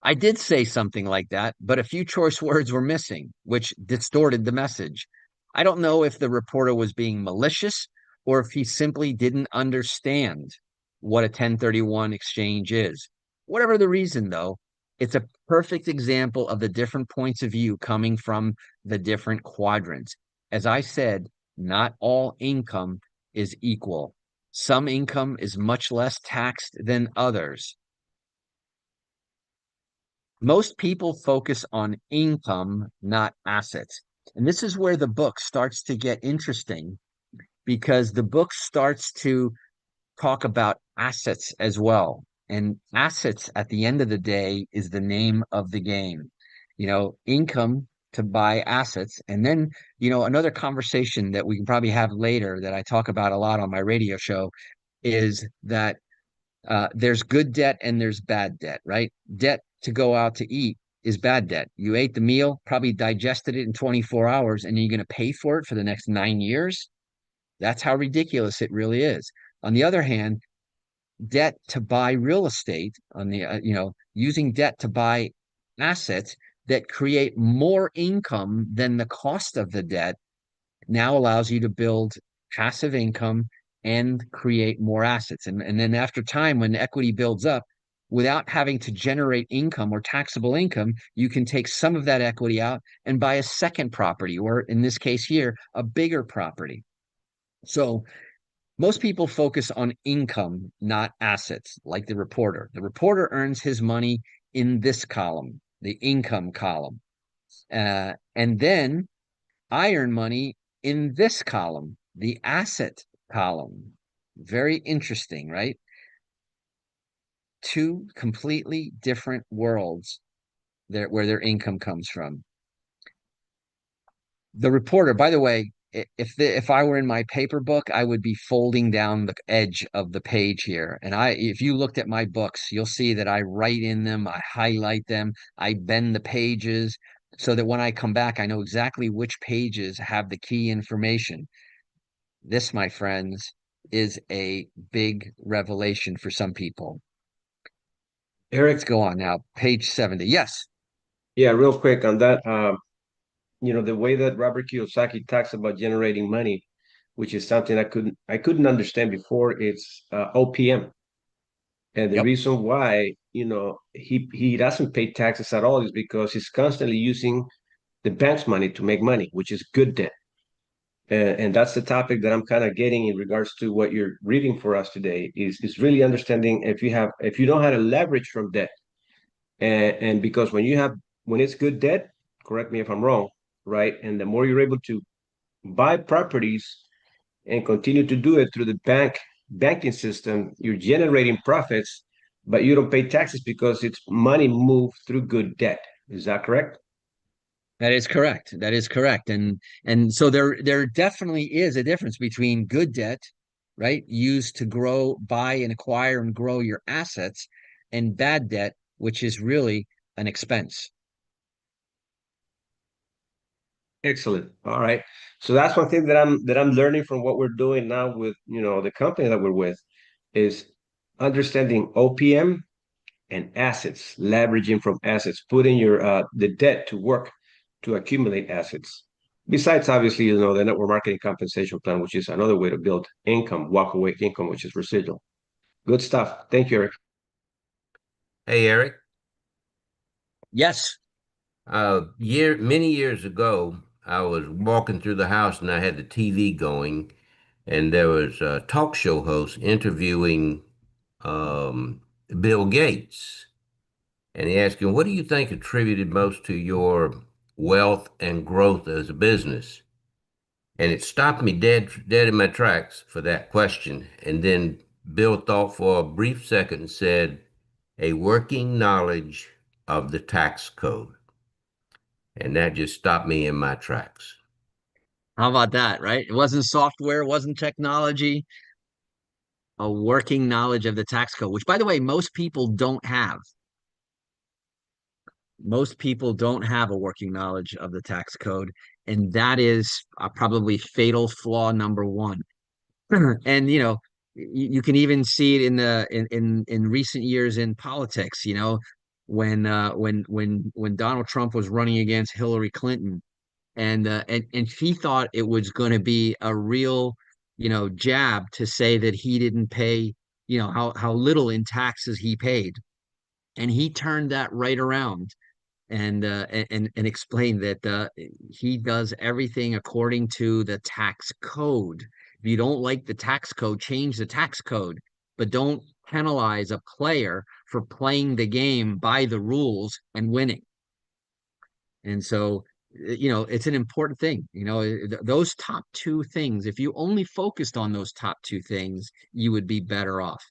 I did say something like that, but a few choice words were missing, which distorted the message. I don't know if the reporter was being malicious or if he simply didn't understand what a 1031 exchange is. Whatever the reason, though, it's a perfect example of the different points of view coming from the different quadrants. As I said, not all income is equal. Some income is much less taxed than others. Most people focus on income, not assets. And this is where the book starts to get interesting because the book starts to talk about assets as well. And assets at the end of the day is the name of the game. Income to buy assets. And then, another conversation that we can probably have later that I talk about a lot on my radio show is that there's good debt and there's bad debt, right? Debt to go out to eat is bad debt. You ate the meal, probably digested it in 24 hours, and you're going to pay for it for the next 9 years. That's how ridiculous it really is. On the other hand, debt to buy real estate, using debt to buy assets that create more income than the cost of the debt now allows you to build passive income and create more assets. And then after time, when equity builds up, without having to generate income or taxable income, you can take some of that equity out and buy a second property, or in this case here, a bigger property. So most people focus on income, not assets, like the reporter. The reporter earns his money in this column, the income column. And then I earn money in this column, the asset column. Very interesting, right? Two completely different worlds there where their income comes from. The reporter, by the way, if I were in my paper book, I would be folding down the edge of the page here. And if you looked at my books, you'll see that I write in them, I highlight them, I bend the pages so that when I come back, I know exactly which pages have the key information. This, my friends, is a big revelation for some people. Eric, Let's go on now. Page 70. Yes. yeah, real quick on that. The way that Robert Kiyosaki talks about generating money, which is something I couldn't understand before. It's OPM, and the Yep. reason why he doesn't pay taxes at all is because he's constantly using the bank's money to make money, which is good debt. And that's the topic that I'm kind of getting in regards to what you're reading for us today. Is really understanding if you know how to leverage from debt, and because when it's good debt, correct me if I'm wrong, right? And the more you're able to buy properties and continue to do it through the banking system, you're generating profits, but you don't pay taxes because it's money moved through good debt. Is that correct? That is correct. That is correct. And so there definitely is a difference between good debt, right? Used to grow, buy and acquire and grow your assets, and bad debt, which is really an expense. Excellent. All right. So that's one thing that I'm learning from what we're doing now with the company that we're with is understanding OPM and assets, leveraging from assets, putting your the debt to work to accumulate assets. Besides, obviously, the network marketing compensation plan, which is another way to build income, walk away income, which is residual. Good stuff. Thank you, Eric. Hey, Eric. Yes. Many years ago, I was walking through the house and I had the TV going, and there was a talk show host interviewing um, Bill Gates, and he asked him, "What do you think attributed most to your wealth and growth as a business?" And it stopped me dead in my tracks for that question. And then Bill thought for a brief second and said, a working knowledge of the tax code. And that just stopped me in my tracks. How about that, right? It wasn't software, it wasn't technology, a working knowledge of the tax code, which, by the way, most people don't have. Most people don't have a working knowledge of the tax code, and that is probably fatal flaw number one. And you can even see it in the in recent years in politics. When Donald Trump was running against Hillary Clinton, and he thought it was going to be a real jab to say that he didn't pay, how little in taxes he paid, and he turned that right around and explained that he does everything according to the tax code. If you don't like the tax code, change the tax code, but don't penalize a player for playing the game by the rules and winning. And so, it's an important thing. Those top two things, if you only focused on those top two things, you would be better off.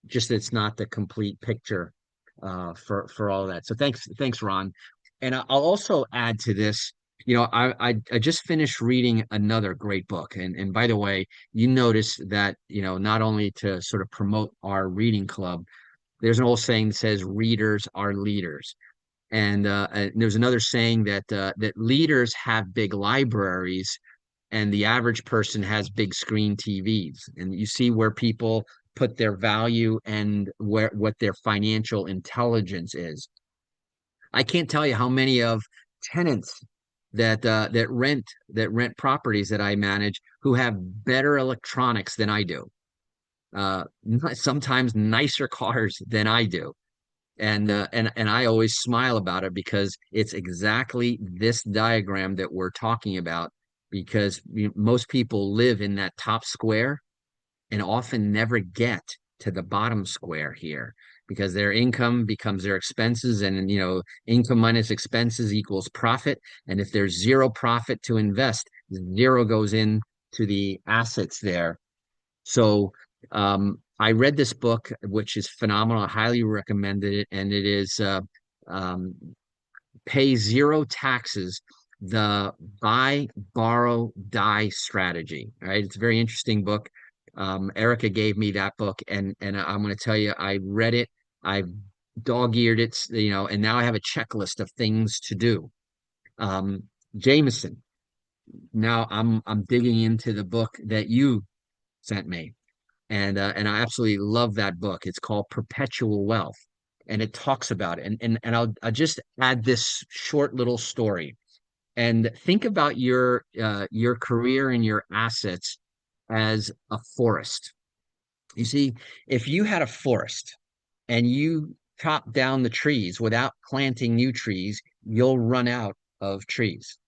Just it's not the complete picture for all of that. So thanks, Ron. And I'll also add to this. I just finished reading another great book. And by the way, you notice that, not only to sort of promote our reading club, there's an old saying that says readers are leaders. And there's another saying that leaders have big libraries and the average person has big screen TVs. And you see where people put their value and what their financial intelligence is. I can't tell you how many of tenants that rent properties that I manage who have better electronics than I do. Sometimes nicer cars than I do. And I always smile about it because it's exactly this diagram that we're talking about, because most people live in that top square and often never get to the bottom square here because their income becomes their expenses, and income minus expenses equals profit. And if there's zero profit to invest, zero goes in to the assets there. So I read this book, which is phenomenal. I highly recommend it. And it is Pay Zero Taxes, the Buy, Borrow, Die Strategy. All right. It's a very interesting book. Erica gave me that book, and I'm going to tell you, I read it. I've dog-eared it, and now I have a checklist of things to do. Jameson. Now I'm digging into the book that you sent me. And I absolutely love that book. It's called Perpetual Wealth, and it talks about it. And I'll just add this short little story. And think about your career and your assets as a forest. You see, if you had a forest and you chop down the trees without planting new trees, you'll run out of trees.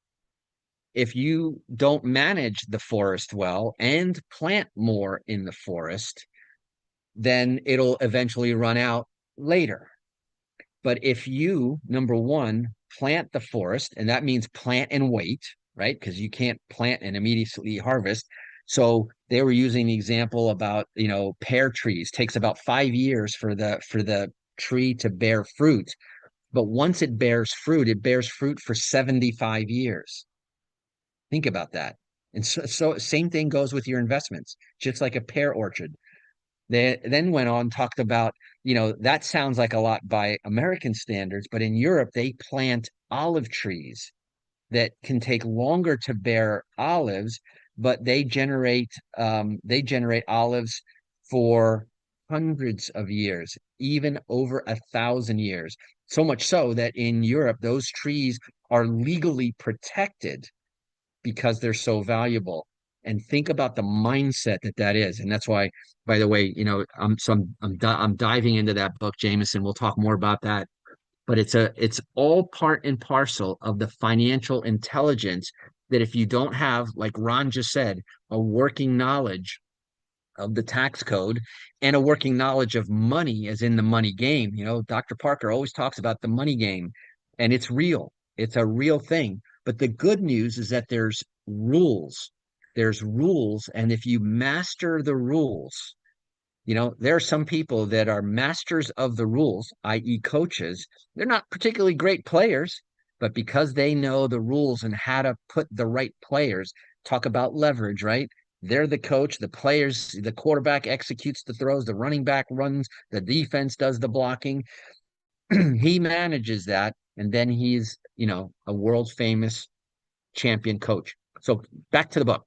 If you don't manage the forest well and plant more in the forest, then it'll eventually run out later. But if you, number one, plant the forest, and that means plant and wait, right? Because you can't plant and immediately harvest. So they were using the example about, pear trees. Takes about 5 years for the tree to bear fruit. But once it bears fruit for 75 years. Think about that. And so same thing goes with your investments, just like a pear orchard. They then went on, talked about, that sounds like a lot by American standards, but in Europe, they plant olive trees that can take longer to bear olives, but they generate olives for hundreds of years, even over 1,000 years. So much so that in Europe, those trees are legally protected because they're so valuable. And think about the mindset that is. And that's why, by the way, I'm diving into that book, Jameson. We'll talk more about that. But it's all part and parcel of the financial intelligence that if you don't have, like Ron just said, a working knowledge of the tax code and a working knowledge of money, as in the money game. Dr. Parker always talks about the money game, and it's real. It's a real thing. But the good news is that there's rules. And if you master the rules, You know, there are some people that are masters of the rules, i.e., coaches. They're not particularly great players, but because they know the rules and how to put the right players, talk about leverage, right? They're the coach, the players, the quarterback executes the throws, the running back runs, the defense does the blocking. He manages that, and then he's, you know, a world famous champion coach. So back to the book.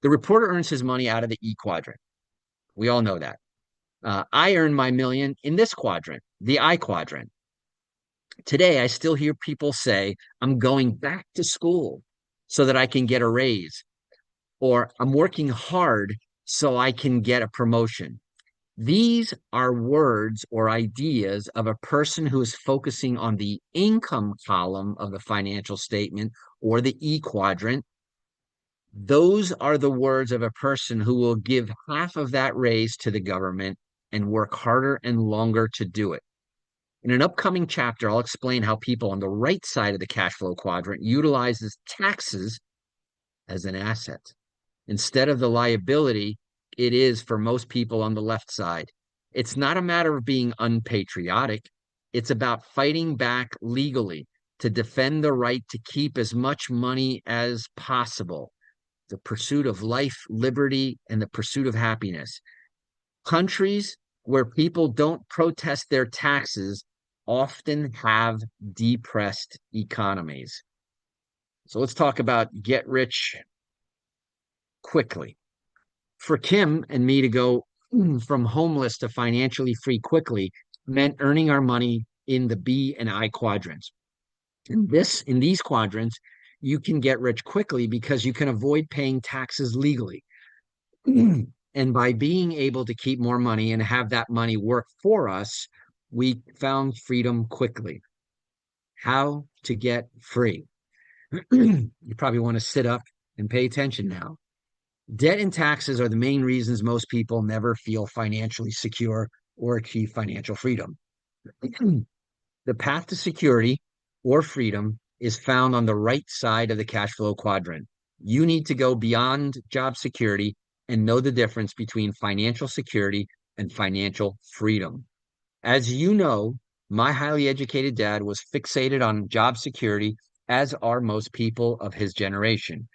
The reporter earns his money out of the E quadrant. We all know that. I earn my million in this quadrant, the I quadrant. Today, I still hear people say, I'm going back to school so that I can get a raise, or I'm working hard so I can get a promotion. These are words or ideas of a person who is focusing on the income column of the financial statement or the E quadrant. Those are the words of a person who will give half of that raise to the government and work harder and longer to do it. In an upcoming chapter, I'll explain how people on the right side of the cash flow quadrant utilizes taxes as an asset. Instead of the liability, it is for most people on the left side. It's not a matter of being unpatriotic. It's about fighting back legally to defend the right to keep as much money as possible. The pursuit of life, liberty, and the pursuit of happiness. Countries where people don't protest their taxes often have depressed economies. So let's talk about get rich quickly. For Kim and me to go from homeless to financially free quickly meant earning our money in the B and I quadrants. In these quadrants, you can get rich quickly because you can avoid paying taxes legally. And by being able to keep more money and have that money work for us, we found freedom quickly. How to get free. You probably want to sit up and pay attention now. Debt and taxes are the main reasons most people never feel financially secure or achieve financial freedom. The path to security or freedom is found on the right side of the cash flow quadrant. You need to go beyond job security and know the difference between financial security and financial freedom. As you know, my highly educated dad was fixated on job security, as are most people of his generation.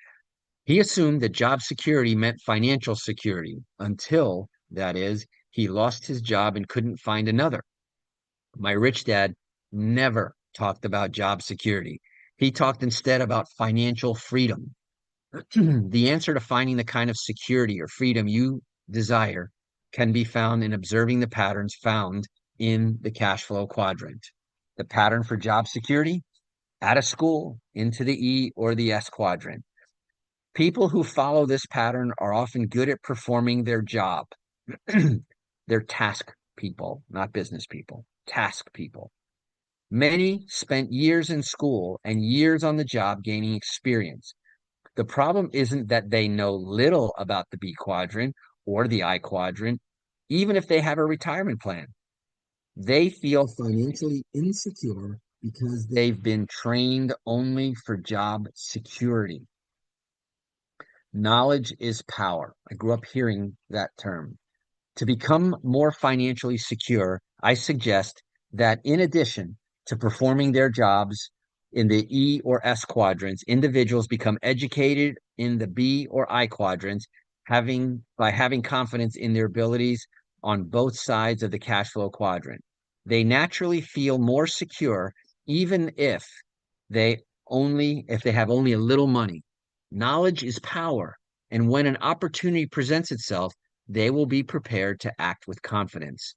He assumed that job security meant financial security until, that is, he lost his job and couldn't find another. My rich dad never talked about job security. He talked instead about financial freedom. The answer to finding the kind of security or freedom you desire can be found in observing the patterns found in the cash flow quadrant. The pattern for job security, out of school, into the E or the S quadrant. People who follow this pattern are often good at performing their job. They're task people, not business people, task people. Many spent years in school and years on the job gaining experience. The problem isn't that they know little about the B quadrant or the I quadrant, even if they have a retirement plan. They feel financially insecure because they've been trained only for job security. Knowledge is power. I grew up hearing that term. To become more financially secure, I suggest that in addition to performing their jobs in the E or S quadrants, individuals become educated in the B or I quadrants, by having confidence in their abilities on both sides of the cash flow quadrant. They naturally feel more secure, even if they have only a little money. Knowledge is power, and when an opportunity presents itself, they will be prepared to act with confidence.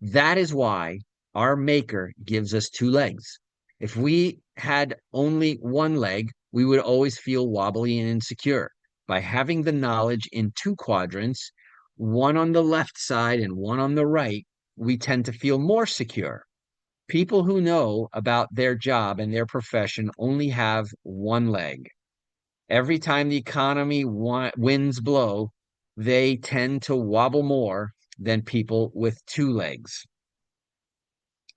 That is why our maker gives us two legs. If we had only one leg, we would always feel wobbly and insecure. By having the knowledge in two quadrants, one on the left side and one on the right, we tend to feel more secure. People who know about their job and their profession only have one leg. Every time the economy winds blow, they tend to wobble more than people with two legs.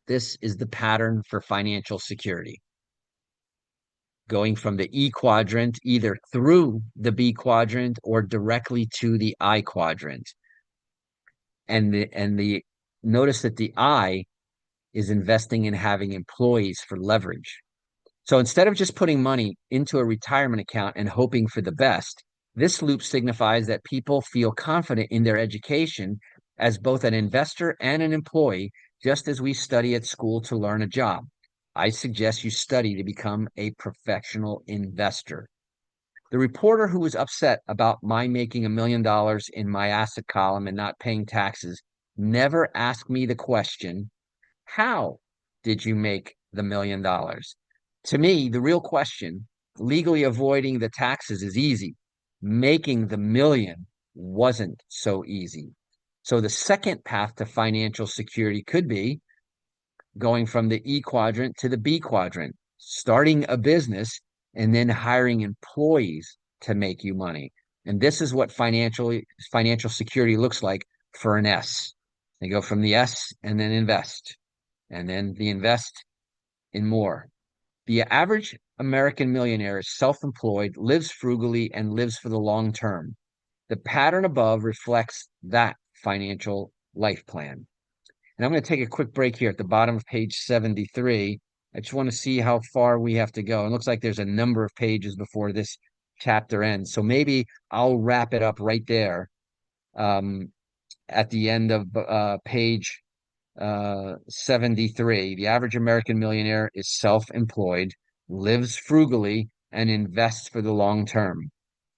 This is the pattern for financial security. Going from the E quadrant, either through the B quadrant or directly to the I quadrant. And the notice that the I is investing in having employees for leverage. So instead of just putting money into a retirement account and hoping for the best, this loop signifies that people feel confident in their education as both an investor and an employee, just as we study at school to learn a job. I suggest you study to become a professional investor. The reporter who was upset about my making $1 million in my asset column and not paying taxes never asked me the question, how did you make the $1 million? To me, the real question, legally avoiding the taxes is easy. Making the million wasn't so easy. So the second path to financial security could be going from the E quadrant to the B quadrant, starting a business and then hiring employees to make you money. And this is what financial security looks like for an S. They go from the S and then invest, and then the invest in more. The average American millionaire is self-employed, lives frugally, and lives for the long term. The pattern above reflects that financial life plan. And I'm going to take a quick break here at the bottom of page 73. I just want to see how far we have to go. It looks like there's a number of pages before this chapter ends. So maybe I'll wrap it up right there at the end of page 73. The average American millionaire is self-employed, lives frugally, and invests for the long term.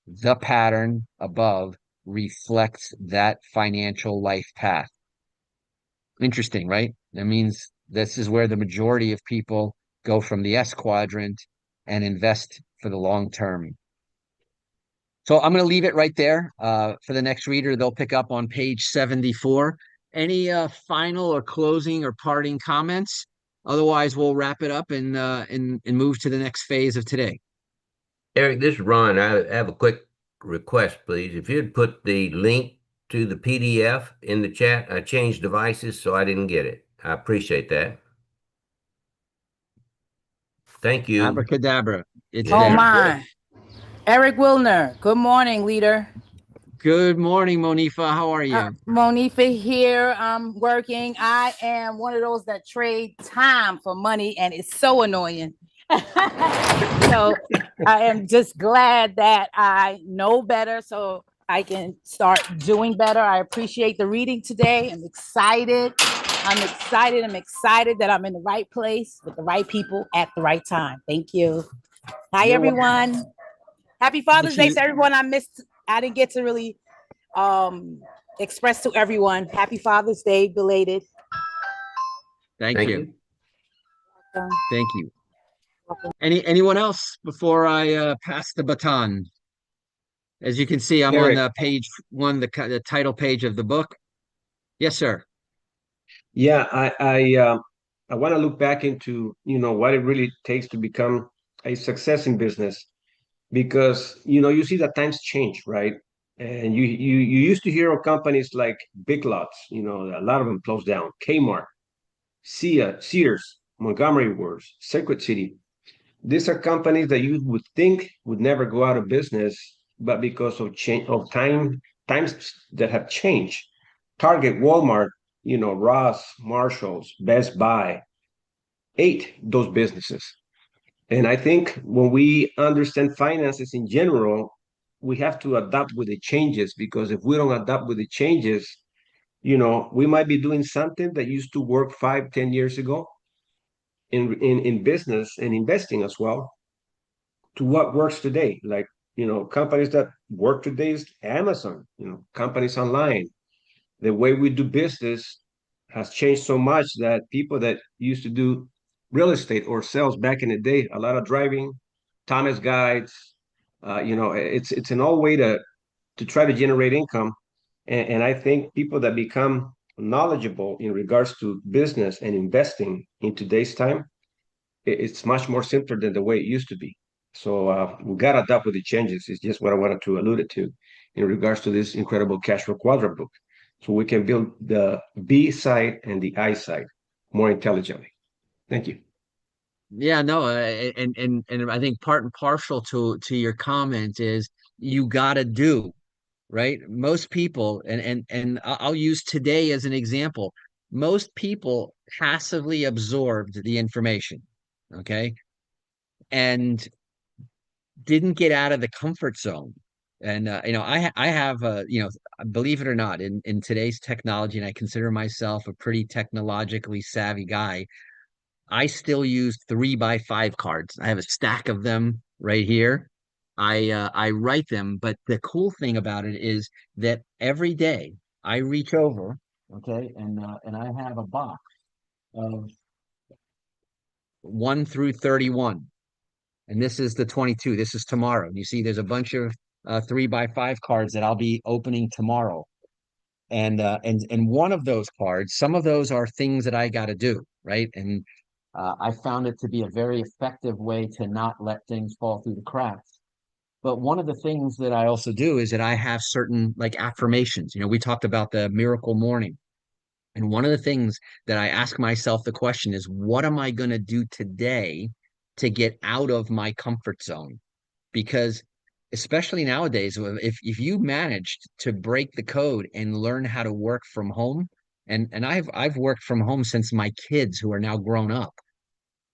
The pattern above reflects that financial life path. Interesting, right? That means this is where the majority of people go from the S quadrant and invest for the long term. So I'm going to leave it right there. For the next reader, they'll pick up on page 74. Any final or closing or parting comments? Otherwise, we'll wrap it up and move to the next phase of today. Eric, this is Ron. I have a quick request, please. If you'd put the link to the PDF in the chat. I changed devices, so I didn't get it. I appreciate that. Thank you. Abracadabra. It's Yeah. Oh there. my. Eric Wilner. Good morning, leader. Good morning, Monifa. How are you? Monifa here. I'm working. I am one of those that trade time for money, and it's so annoying. So I am just glad that I know better so I can start doing better. I appreciate the reading today. I'm excited. I'm excited that I'm in the right place with the right people at the right time. Thank you. Hi, You're everyone. Happy Father's Day you- to everyone. I didn't get to really express to everyone. Happy Father's Day, belated. Thank Thank you. you. Thank you. Anyone else before I pass the baton? As you can see, I'm Eric. on page 1, the title page of the book. Yes, sir. Yeah, I want to look back into, what it really takes to become a success in business, because, you see that times change, right? And you used to hear of companies like Big Lots, a lot of them closed down, Kmart, Sears, Montgomery Wars, Circuit City. These are companies that you would think would never go out of business, but because of change of times that have changed. Target, Walmart, Ross, Marshalls, Best Buy ate those businesses. And I think when we understand finances in general, we have to adapt with the changes, because if we don't adapt with the changes, we might be doing something that used to work 5, 10 years ago in business and investing as well, to what works today. Like, companies that work today is Amazon, companies online. The way we do business has changed so much that people that used to do real estate or sales back in the day, a lot of driving, Thomas guides, it's an old way to try to generate income. And I think people that become knowledgeable in regards to business and investing in today's time, it's much more simpler than the way it used to be. So we got to adapt with the changes. It's just what I wanted to allude to in regards to this incredible cash flow quadrant book. So we can build the B side and the I side more intelligently. Thank you. Yeah, no, and I think part and partial to your comment is you gotta do. right? Most people, and I'll use today as an example. Most people passively absorbed the information, okay, and didn't get out of the comfort zone. And I have believe it or not, in today's technology, and I consider myself a pretty technologically savvy guy. I still use 3x5 cards. I have a stack of them right here. I write them, but the cool thing about it is that every day I reach over, okay, and I have a box of 1 through 31, and this is the 22. This is tomorrow. You see, there's a bunch of 3x5 cards that I'll be opening tomorrow. And one of those cards, some of those are things that I got to do, right? And I found it to be a very effective way to not let things fall through the cracks. But one of the things that I also do is that I have certain like affirmations. We talked about the miracle morning. And one of the things that I ask myself the question is, what am I going to do today to get out of my comfort zone? Because especially nowadays, if you managed to break the code and learn how to work from home, and I've worked from home since my kids who are now grown up.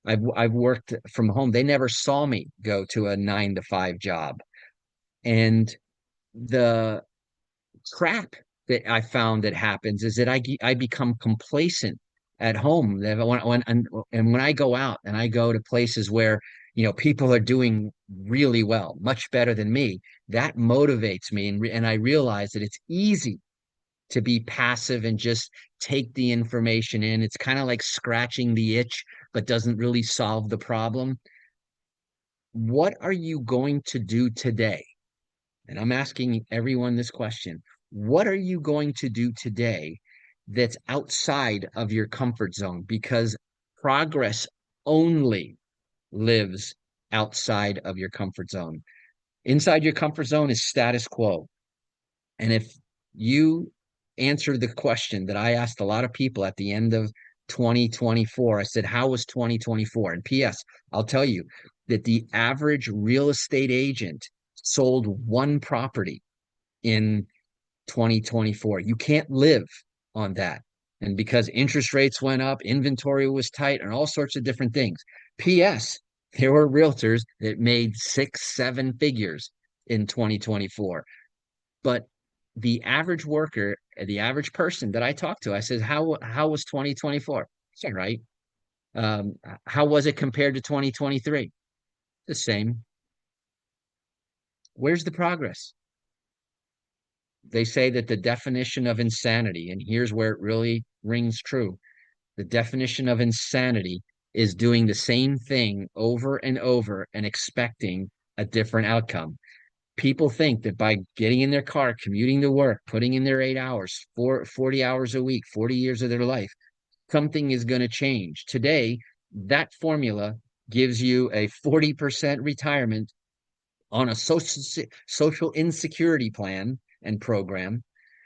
I've worked from home. They never saw me go to a 9 to 5 job. And the crap that I found that happens is that I become complacent at home. That when I go out and I go to places where people are doing really well, much better than me, that motivates me, and I realize that it's easy to be passive and just take the information in. It's kind of like scratching the itch, but doesn't really solve the problem. What are you going to do today? And I'm asking everyone this question. What are you going to do today that's outside of your comfort zone? Because progress only lives outside of your comfort zone. Inside your comfort zone is status quo. And if you answer the question that I asked a lot of people at the end of 2024, I said, how was 2024? And P.S., I'll tell you that the average real estate agent sold one property in 2024. You can't live on that. And because interest rates went up, inventory was tight, and all sorts of different things. P.S., there were realtors that made 6-7 figures in 2024. But the average worker, the average person that I talked to, I said, how was 2024? It's all right. How was it compared to 2023? The same. Where's the progress? They say that the definition of insanity, and here's where it really rings true. The definition of insanity is doing the same thing over and over and expecting a different outcome. People think that by getting in their car, commuting to work, putting in their 8 hours, 40 hours a week, 40 years of their life, something is going to change. Today, that formula gives you a 40% retirement on a social insecurity plan and program,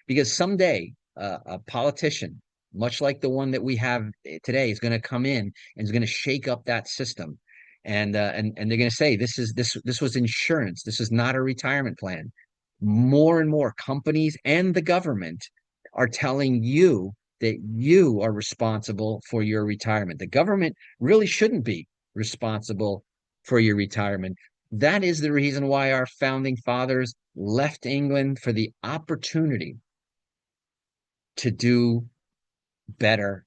because someday a politician, much like the one that we have today, is going to come in and is going to shake up that system. And they're going to say this was insurance. This is not a retirement plan. More and more companies and the government are telling you that you are responsible for your retirement. The government really shouldn't be responsible for your retirement. That is the reason why our founding fathers left England, for the opportunity to do better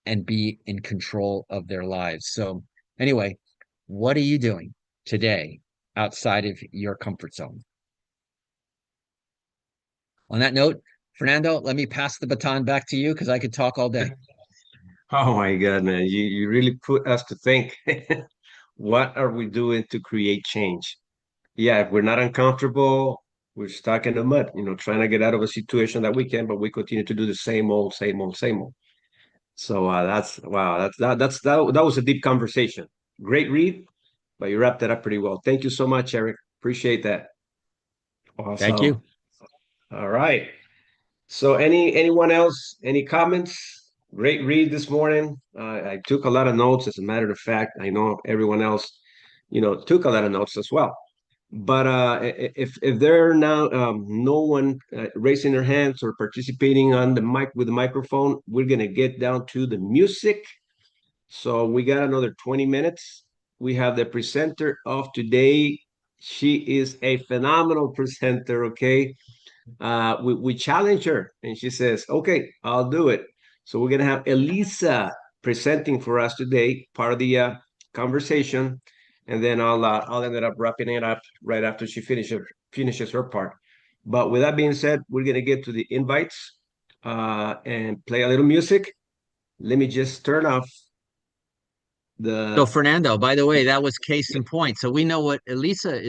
and be in control of their lives. So anyway, what are you doing today outside of your comfort zone? On that note, Fernando, let me pass the baton back to you because I could talk all day. Oh my God, man. You really put us to think. What are we doing to create change? Yeah, if we're not uncomfortable, we're stuck in the mud, trying to get out of a situation that we can, but we continue to do the same old, same old, same old. So that was a deep conversation. Great read, but you wrapped that up pretty well. Thank you so much, Eric. Appreciate that. Awesome. Thank you. All right. So anyone else, any comments? Great read this morning. I took a lot of notes. As a matter of fact, I know everyone else, took a lot of notes as well. But if there are now no one raising their hands or participating on the mic with the microphone, we're gonna get down to the music. So we got another 20 minutes. We have the presenter of today. She is a phenomenal presenter, okay? We challenge her and she says, okay, I'll do it. So we're gonna have Elisa presenting for us today, part of the conversation, and then I'll end up wrapping it up right after she finishes her part. But with that being said, we're gonna get to the invites and play a little music. Let me just turn off So Fernando, by the way, that was case in point. So we know what Elisa